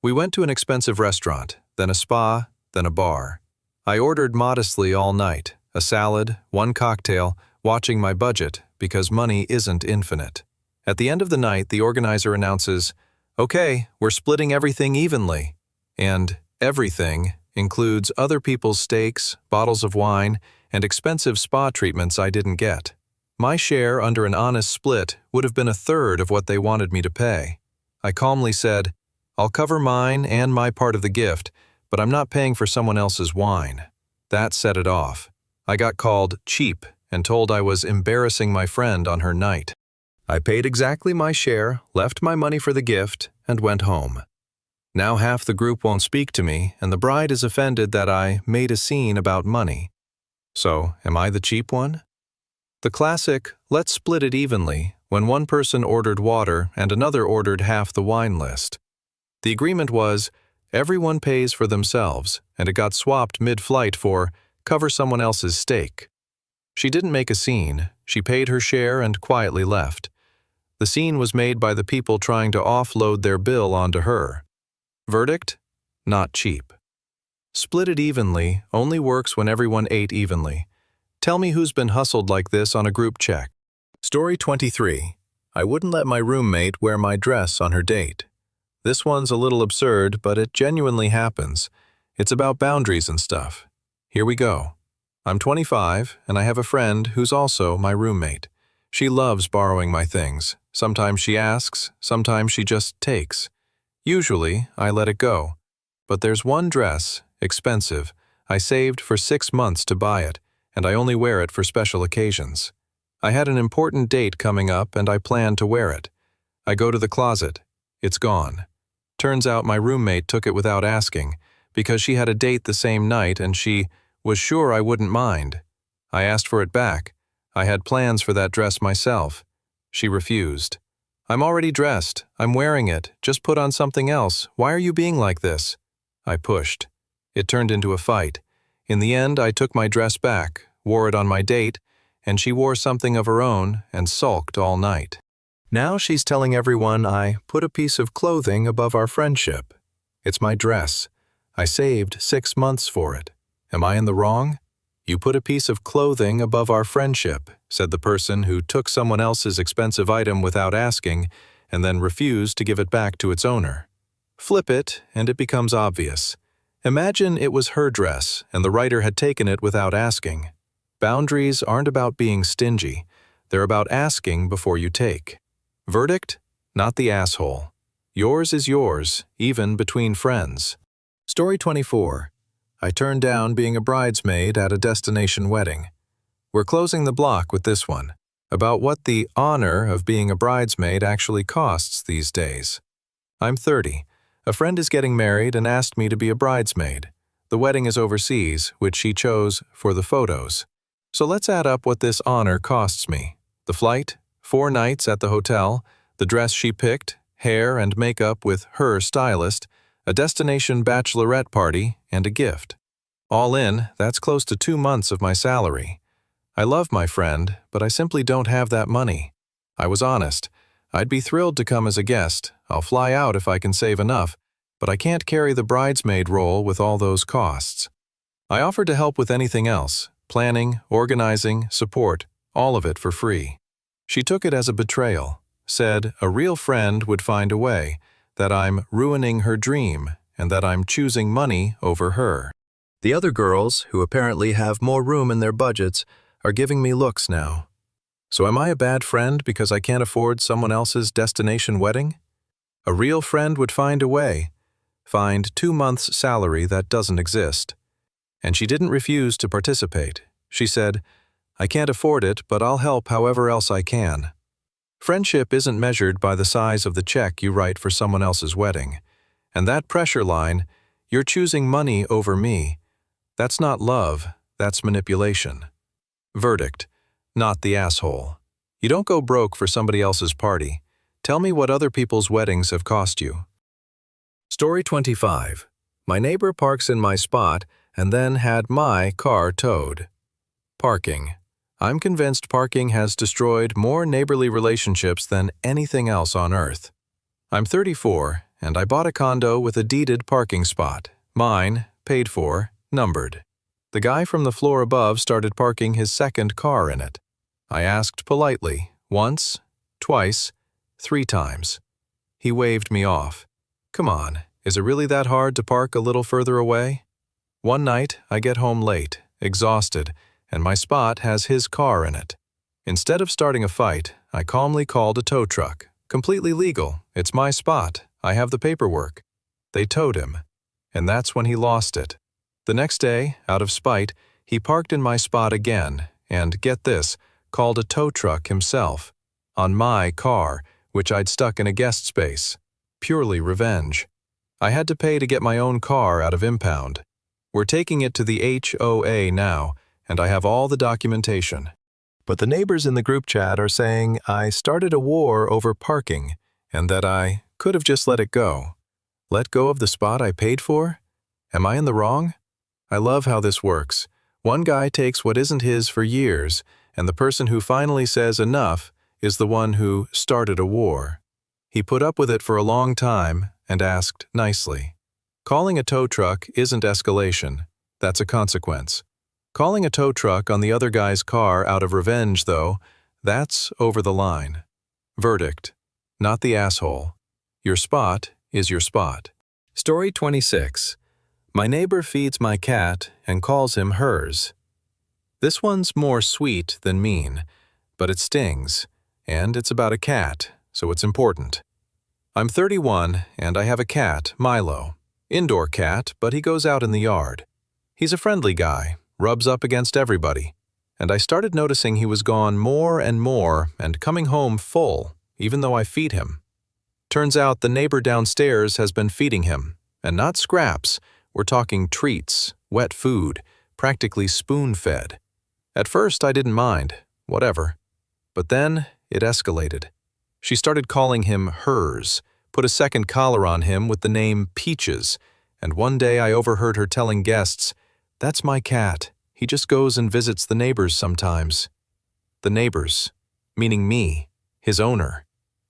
We went to an expensive restaurant, then a spa, then a bar. I ordered modestly all night, a salad, 1 cocktail, watching my budget because money isn't infinite. At the end of the night, the organizer announces, "Okay, we're splitting everything evenly." And everything includes other people's steaks, bottles of wine, and expensive spa treatments I didn't get. My share under an honest split would have been 1/3 of what they wanted me to pay. I calmly said, "I'll cover mine and my part of the gift, but I'm not paying for someone else's wine." That set it off. I got called cheap and told I was embarrassing my friend on her night. I paid exactly my share, left my money for the gift, and went home. Now half the group won't speak to me, and the bride is offended that I made a scene about money. So, am I the cheap one? The classic, "let's split it evenly," when one person ordered water and another ordered half the wine list. The agreement was, everyone pays for themselves, and it got swapped mid-flight for, "cover someone else's steak." She didn't make a scene, she paid her share and quietly left. The scene was made by the people trying to offload their bill onto her. Verdict? Not cheap. Split it evenly only works when everyone ate evenly. Tell me who's been hustled like this on a group check. Story 23. I wouldn't let my roommate wear my dress on her date. This one's a little absurd, but it genuinely happens. It's about boundaries and stuff. Here we go. I'm 25, and I have a friend who's also my roommate. She loves borrowing my things. Sometimes she asks, sometimes she just takes. Usually, I let it go. But there's one dress, expensive, I saved for 6 months to buy it, and I only wear it for special occasions. I had an important date coming up and I planned to wear it. I go to the closet. It's gone. Turns out my roommate took it without asking, because she had a date the same night and she was sure I wouldn't mind. I asked for it back. I had plans for that dress myself. She refused. I'm already dressed. I'm wearing it. Just put on something else. Why are you being like this? I pushed. It turned into a fight. In the end, I took my dress back, wore it on my date, and she wore something of her own and sulked all night. Now she's telling everyone I put a piece of clothing above our friendship. It's my dress. I saved 6 months for it. Am I in the wrong? You put a piece of clothing above our friendship, said the person who took someone else's expensive item without asking and then refused to give it back to its owner. Flip it, and it becomes obvious. Imagine it was her dress and the writer had taken it without asking. Boundaries aren't about being stingy. They're about asking before you take. Verdict? Not the asshole. Yours is yours, even between friends. Story 24. I turned down being a bridesmaid at a destination wedding. We're closing the block with this one, about what the honor of being a bridesmaid actually costs these days. I'm 30. A friend is getting married and asked me to be a bridesmaid. The wedding is overseas, which she chose for the photos. So let's add up what this honor costs me. The flight, 4 nights at the hotel, the dress she picked, hair and makeup with her stylist, a destination bachelorette party, and a gift. All in, that's close to 2 months of my salary. I love my friend, but I simply don't have that money. I was honest. I'd be thrilled to come as a guest. I'll fly out if I can save enough, but I can't carry the bridesmaid role with all those costs. I offered to help with anything else, planning, organizing, support, all of it for free. She took it as a betrayal, said a real friend would find a way, that I'm ruining her dream, and that I'm choosing money over her. The other girls, who apparently have more room in their budgets, are giving me looks now. So am I a bad friend because I can't afford someone else's destination wedding? A real friend would find a way, find 2 months' salary that doesn't exist. And she didn't refuse to participate. She said, I can't afford it, but I'll help however else I can. Friendship isn't measured by the size of the check you write for someone else's wedding. And that pressure line, you're choosing money over me, that's not love, that's manipulation. Verdict, not the asshole. You don't go broke for somebody else's party. Tell me what other people's weddings have cost you. Story 25. My neighbor parks in my spot and then had my car towed. Parking. I'm convinced parking has destroyed more neighborly relationships than anything else on earth. I'm 34, and I bought a condo with a deeded parking spot. Mine, paid for, numbered. The guy from the floor above started parking his second car in it. I asked politely, once, twice, 3 times. He waved me off. Come on, is it really that hard to park a little further away? One night, I get home late, exhausted, and my spot has his car in it. Instead of starting a fight, I calmly called a tow truck. Completely legal. It's my spot. I have the paperwork. They towed him. And that's when he lost it. The next day, out of spite, he parked in my spot again and, get this, called a tow truck himself. On my car, which I'd stuck in a guest space. Purely revenge. I had to pay to get my own car out of impound. We're taking it to the HOA now, and I have all the documentation. But the neighbors in the group chat are saying I started a war over parking and that I could have just let it go. Let go of the spot I paid for? Am I in the wrong? I love how this works. One guy takes what isn't his for years, and the person who finally says enough is the one who started a war. He put up with it for a long time and asked nicely. Calling a tow truck isn't escalation. That's a consequence. Calling a tow truck on the other guy's car out of revenge, though, that's over the line. Verdict, not the asshole. Your spot is your spot. Story 26. My neighbor feeds my cat and calls him hers. This one's more sweet than mean, but it stings, and it's about a cat, so it's important. I'm 31, and I have a cat, Milo. Indoor cat, but he goes out in the yard. He's a friendly guy, rubs up against everybody, and I started noticing he was gone more and coming home full, even though I feed him. Turns out the neighbor downstairs has been feeding him, and not scraps, we're talking treats, wet food, practically spoon-fed. At first I didn't mind. whatever. But then it escalated. She started calling him hers, put a second collar on him with the name Peaches, and one day I overheard her telling guests, "That's my cat. He just goes and visits the neighbors sometimes." The neighbors, meaning me, his owner.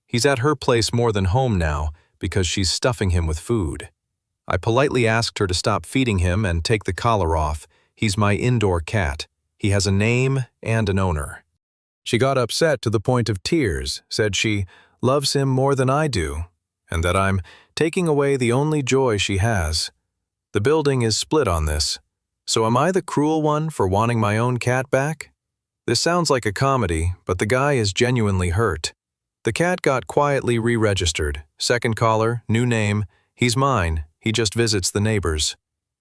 He's at her place more than home now because she's stuffing him with food. I politely asked her to stop feeding him and take the collar off. He's my indoor cat. He has a name and an owner. She got upset to the point of tears, said she loves him more than I do, and that I'm taking away the only joy she has. The building is split on this. So am I the cruel one for wanting my own cat back? This sounds like a comedy, but the guy is genuinely hurt. The cat got quietly re-registered. Second collar, new name. He's mine. He just visits the neighbors.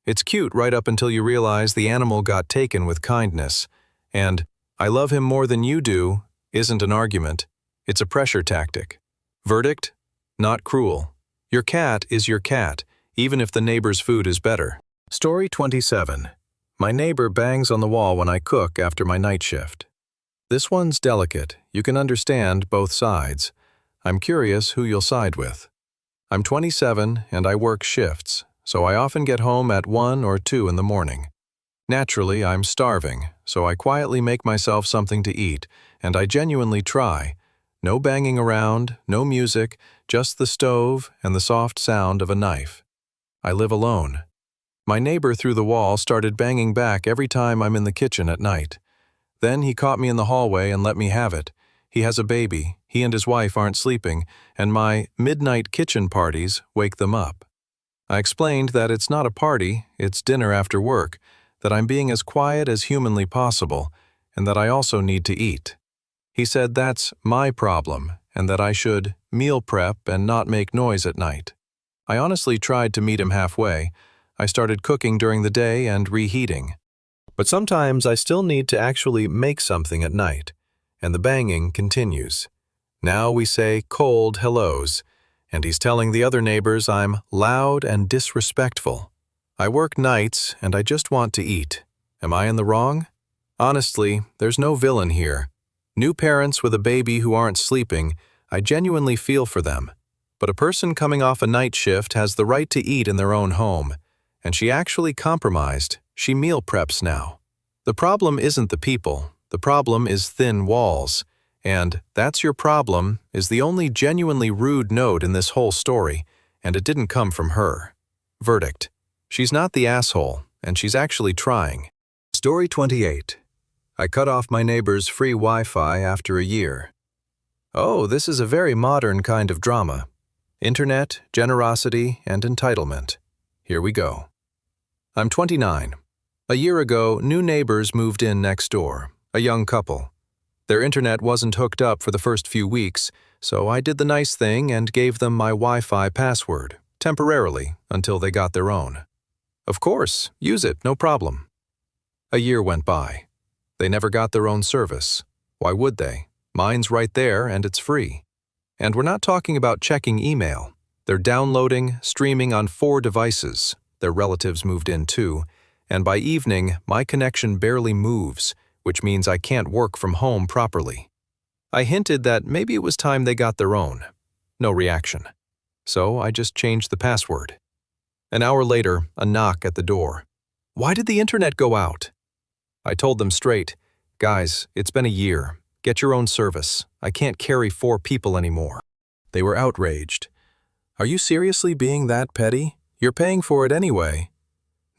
It's cute right up until you realize the animal got taken with kindness. And "I love him more than you do" isn't an argument. It's a pressure tactic. Verdict? Not cruel. Your cat is your cat, even if the neighbor's food is better. Story 27. My neighbor bangs on the wall when I cook after my night shift. This one's delicate. You can understand both sides. I'm curious who you'll side with. I'm 27 and I work shifts, so I often get home at 1 or 2 in the morning. Naturally, I'm starving, so I quietly make myself something to eat, and I genuinely try. No banging around, no music, just the stove and the soft sound of a knife. I live alone. My neighbor through the wall started banging back every time I'm in the kitchen at night. Then he caught me in the hallway and let me have it. He has a baby, he and his wife aren't sleeping, and my midnight kitchen parties wake them up. I explained that it's not a party, it's dinner after work, that I'm being as quiet as humanly possible, and that I also need to eat. He said that's my problem, and that I should meal prep and not make noise at night. I honestly tried to meet him halfway. I started cooking during the day and reheating. But sometimes I still need to actually make something at night, and the banging continues. Now we say cold hellos, and he's telling the other neighbors I'm loud and disrespectful. I work nights and I just want to eat. Am I in the wrong? Honestly, there's no villain here. New parents with a baby who aren't sleeping, I genuinely feel for them. But a person coming off a night shift has the right to eat in their own home. And she actually compromised. She meal preps now. The problem isn't the people. The problem is thin walls. And "that's your problem" is the only genuinely rude note in this whole story, and it didn't come from her. Verdict. She's not the asshole, and she's actually trying. Story 28. I cut off my neighbor's free Wi-Fi after a year. Oh, this is a very modern kind of drama. Internet, generosity, and entitlement. Here we go. I'm 29. A year ago, new neighbors moved in next door, a young couple. Their internet wasn't hooked up for the first few weeks, so I did the nice thing and gave them my Wi-Fi password, temporarily, until they got their own. Of course, use it, no problem. A year went by. They never got their own service. Why would they? Mine's right there and it's free. And we're not talking about checking email. They're downloading, streaming on 4 devices. Their relatives moved in too. And by evening, my connection barely moves, which means I can't work from home properly. I hinted that maybe it was time they got their own. No reaction. So I just changed the password. An hour later, a knock at the door. Why did the internet go out? I told them straight, guys, it's been a year. Get your own service. I can't carry 4 people anymore. They were outraged. Are you seriously being that petty? You're paying for it anyway.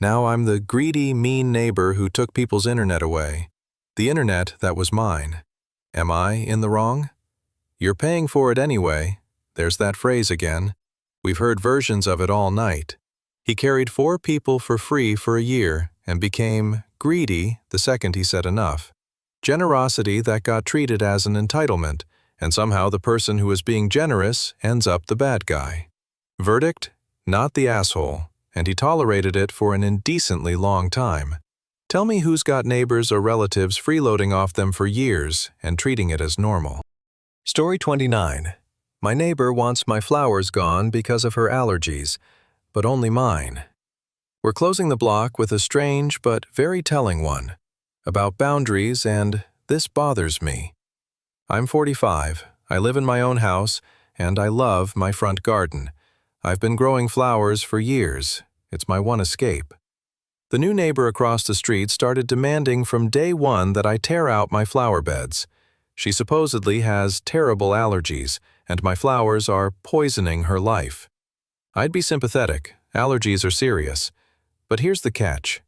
Now I'm the greedy, mean neighbor who took people's internet away. The internet that was mine. Am I in the wrong? You're paying for it anyway. There's that phrase again. We've heard versions of it all night. He carried 4 people for free for a year and became greedy the second he said enough. Generosity that got treated as an entitlement, and somehow the person who is being generous ends up the bad guy. Verdict? Not the asshole, and he tolerated it for an indecently long time. Tell me who's got neighbors or relatives freeloading off them for years and treating it as normal. Story 29. My neighbor wants my flowers gone because of her allergies, but only mine. We're closing the block with a strange but very telling one, about boundaries and this bothers me. I'm 45, I live in my own house, and I love my front garden. I've been growing flowers for years. It's my one escape. The new neighbor across the street started demanding from day one that I tear out my flower beds. She supposedly has terrible allergies, and my flowers are poisoning her life. I'd be sympathetic. Allergies are serious. But here's the catch.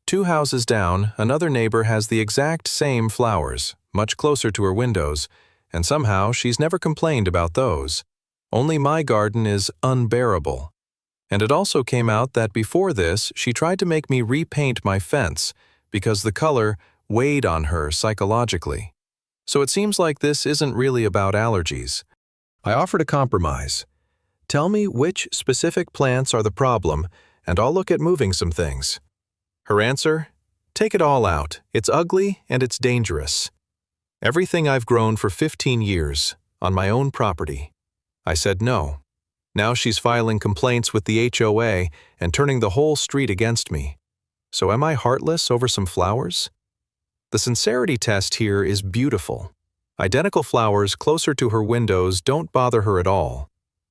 2 houses down, another neighbor has the exact same flowers, much closer to her windows, and somehow she's never complained about those. Only my garden is unbearable. And it also came out that before this, she tried to make me repaint my fence because the color weighed on her psychologically. So it seems like this isn't really about allergies. I offered a compromise. Tell me which specific plants are the problem, and I'll look at moving some things. Her answer? Take it all out. It's ugly and it's dangerous. Everything I've grown for 15 years, on my own property. I said no. Now she's filing complaints with the HOA and turning the whole street against me. So am I heartless over some flowers? The sincerity test here is beautiful. Identical flowers closer to her windows don't bother her at all.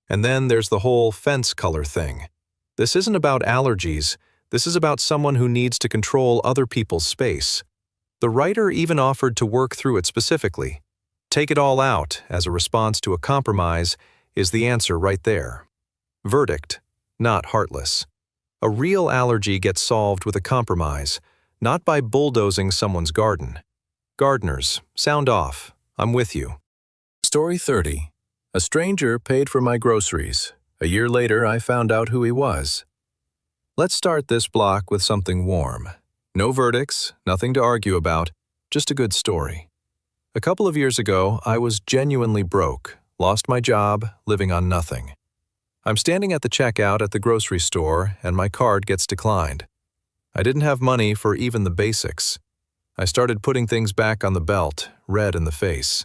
And then there's the whole fence color thing. This isn't about allergies. This is about someone who needs to control other people's space. The writer even offered to work through it specifically. Take it all out as a response to a compromise is the answer right there. Verdict, not heartless. A real allergy gets solved with a compromise, not by bulldozing someone's garden. Gardeners, sound off. I'm with you. Story 30. A stranger paid for my groceries. A year later, I found out who he was. Let's start this block with something warm. No verdicts, nothing to argue about, just a good story. A couple of years ago, I was genuinely broke, lost my job, living on nothing. I'm standing at the checkout at the grocery store, and my card gets declined. I didn't have money for even the basics. I started putting things back on the belt, red in the face.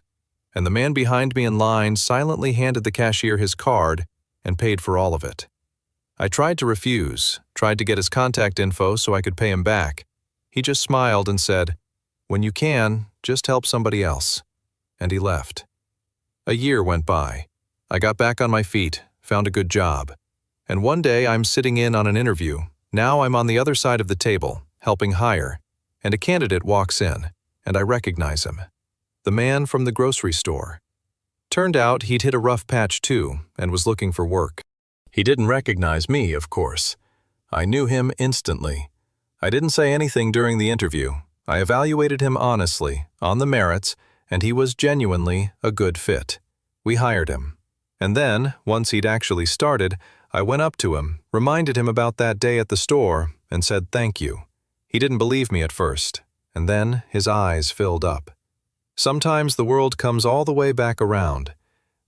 And the man behind me in line silently handed the cashier his card and paid for all of it. I tried to refuse, tried to get his contact info so I could pay him back. He just smiled and said, "When you can, just help somebody else." And he left. A year went by. I got back on my feet, found a good job. And one day I'm sitting in on an interview. Now I'm on the other side of the table, helping hire. And a candidate walks in, and I recognize him. The man from the grocery store. Turned out he'd hit a rough patch too, and was looking for work. He didn't recognize me, of course. I knew him instantly. I didn't say anything during the interview. I evaluated him honestly, on the merits, and he was genuinely a good fit. We hired him. And then, once he'd actually started, I went up to him, reminded him about that day at the store, and said thank you. He didn't believe me at first, and then his eyes filled up. Sometimes the world comes all the way back around.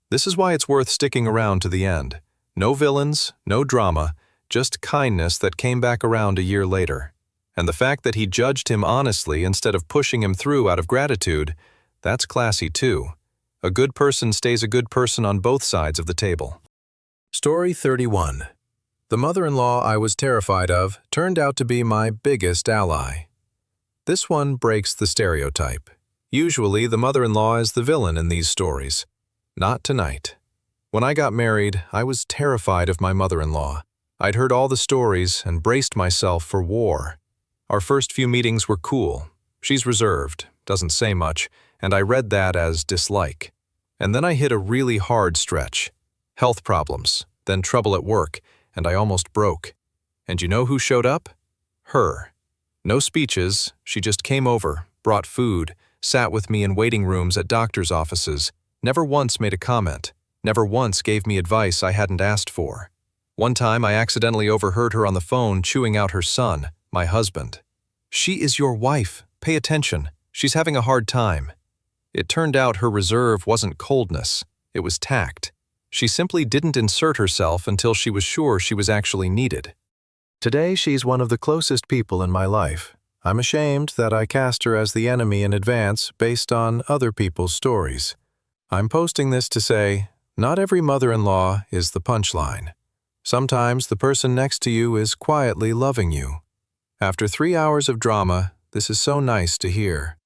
This is why it's worth sticking around to the end. No villains, no drama, just kindness that came back around a year later. And the fact that he judged him honestly instead of pushing him through out of gratitude, that's classy too. A good person stays a good person on both sides of the table. Story 31. The mother-in-law I was terrified of turned out to be my biggest ally. This one breaks the stereotype. Usually, the mother-in-law is the villain in these stories. Not tonight. When I got married, I was terrified of my mother-in-law. I'd heard all the stories and braced myself for war. Our first few meetings were cool. She's reserved, doesn't say much, and I read that as dislike. And then I hit a really hard stretch. Health problems, then trouble at work, and I almost broke. And you know who showed up? Her. No speeches, she just came over, brought food, sat with me in waiting rooms at doctor's offices, never once made a comment, never once gave me advice I hadn't asked for. One time I accidentally overheard her on the phone chewing out her son, my husband. "She is your wife. Pay attention. She's having a hard time." It turned out her reserve wasn't coldness, it was tact. She simply didn't insert herself until she was sure she was actually needed. Today she's one of the closest people in my life. I'm ashamed that I cast her as the enemy in advance based on other people's stories. I'm posting this to say, not every mother-in-law is the punchline. Sometimes the person next to you is quietly loving you. After 3 hours of drama, this is so nice to hear.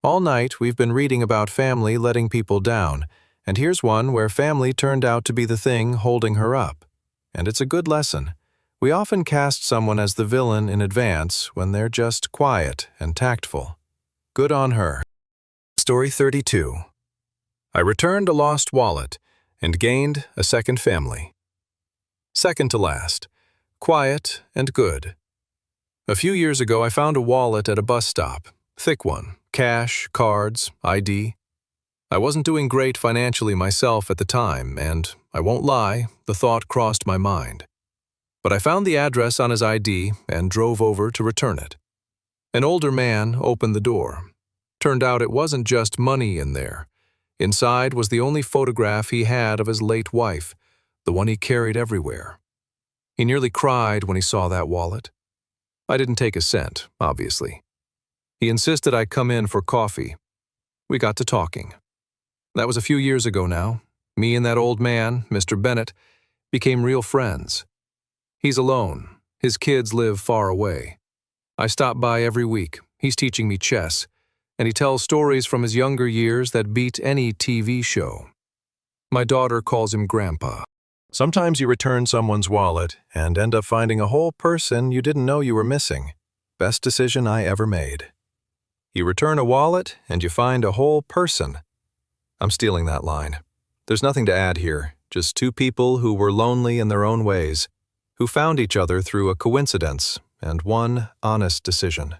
All night, we've been reading about family letting people down, and here's one where family turned out to be the thing holding her up. And it's a good lesson. We often cast someone as the villain in advance when they're just quiet and tactful. Good on her. Story 32. I returned a lost wallet and gained a second family. Second to last. Quiet and good. A few years ago, I found a wallet at a bus stop. Thick one. Cash, cards, ID. I wasn't doing great financially myself at the time, and, I won't lie, the thought crossed my mind. But I found the address on his ID and drove over to return it. An older man opened the door. Turned out it wasn't just money in there. Inside was the only photograph he had of his late wife, the one he carried everywhere. He nearly cried when he saw that wallet. I didn't take a cent, obviously. He insisted I come in for coffee. We got to talking. That was a few years ago now. Me and that old man, Mr. Bennett, became real friends. He's alone. His kids live far away. I stop by every week. He's teaching me chess, and he tells stories from his younger years that beat any TV show. My daughter calls him Grandpa. Sometimes you return someone's wallet and end up finding a whole person you didn't know you were missing. Best decision I ever made. You return a wallet and you find a whole person. I'm stealing that line. There's nothing to add here, just two people who were lonely in their own ways, who found each other through a coincidence and one honest decision.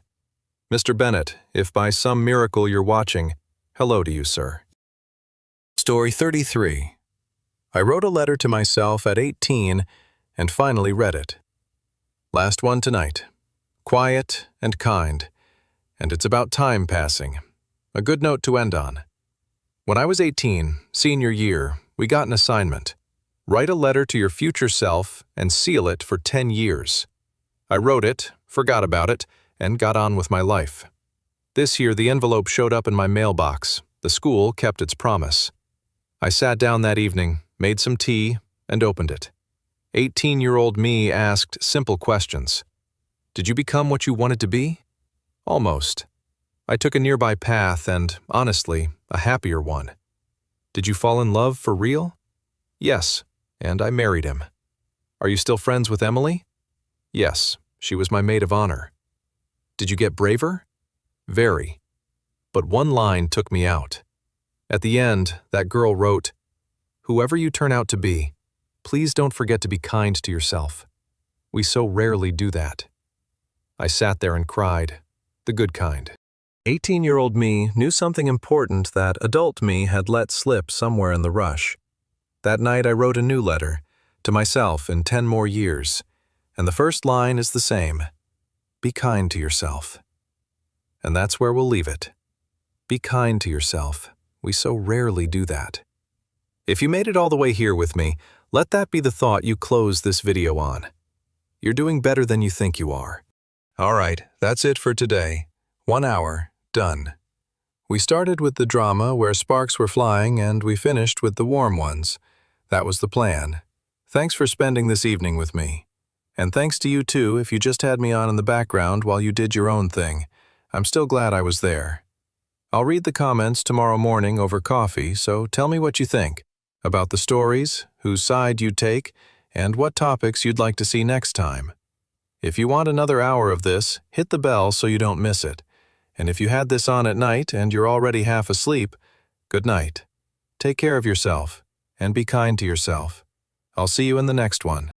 Mr. Bennett, if by some miracle you're watching, hello to you, sir. Story 33. I wrote a letter to myself at 18 and finally read it. Last one tonight. Quiet and kind. And it's about time passing. A good note to end on. When I was 18, senior year, we got an assignment. Write a letter to your future self and seal it for 10 years. I wrote it, forgot about it, and got on with my life. This year, the envelope showed up in my mailbox. The school kept its promise. I sat down that evening, made some tea, and opened it. 18-year-old me asked simple questions. Did you become what you wanted to be? Almost. I took a nearby path and, honestly, a happier one. Did you fall in love for real? Yes, and I married him. Are you still friends with Emily? Yes, she was my maid of honor. Did you get braver? Very. But one line took me out. At the end, that girl wrote, "Whoever you turn out to be, please don't forget to be kind to yourself. We so rarely do that." I sat there and cried. The good kind. 18-year-old me knew something important that adult me had let slip somewhere in the rush. That night I wrote a new letter, to myself in 10 more years, and the first line is the same. Be kind to yourself. And that's where we'll leave it. Be kind to yourself. We so rarely do that. If you made it all the way here with me, let that be the thought you close this video on. You're doing better than you think you are. All right, that's it for today. 1 hour, done. We started with the drama where sparks were flying and we finished with the warm ones. That was the plan. Thanks for spending this evening with me. And thanks to you too if you just had me on in the background while you did your own thing. I'm still glad I was there. I'll read the comments tomorrow morning over coffee, so tell me what you think about the stories, whose side you'd take, and what topics you'd like to see next time. If you want another hour of this, hit the bell so you don't miss it. And if you had this on at night and you're already half asleep, good night. Take care of yourself and be kind to yourself. I'll see you in the next one.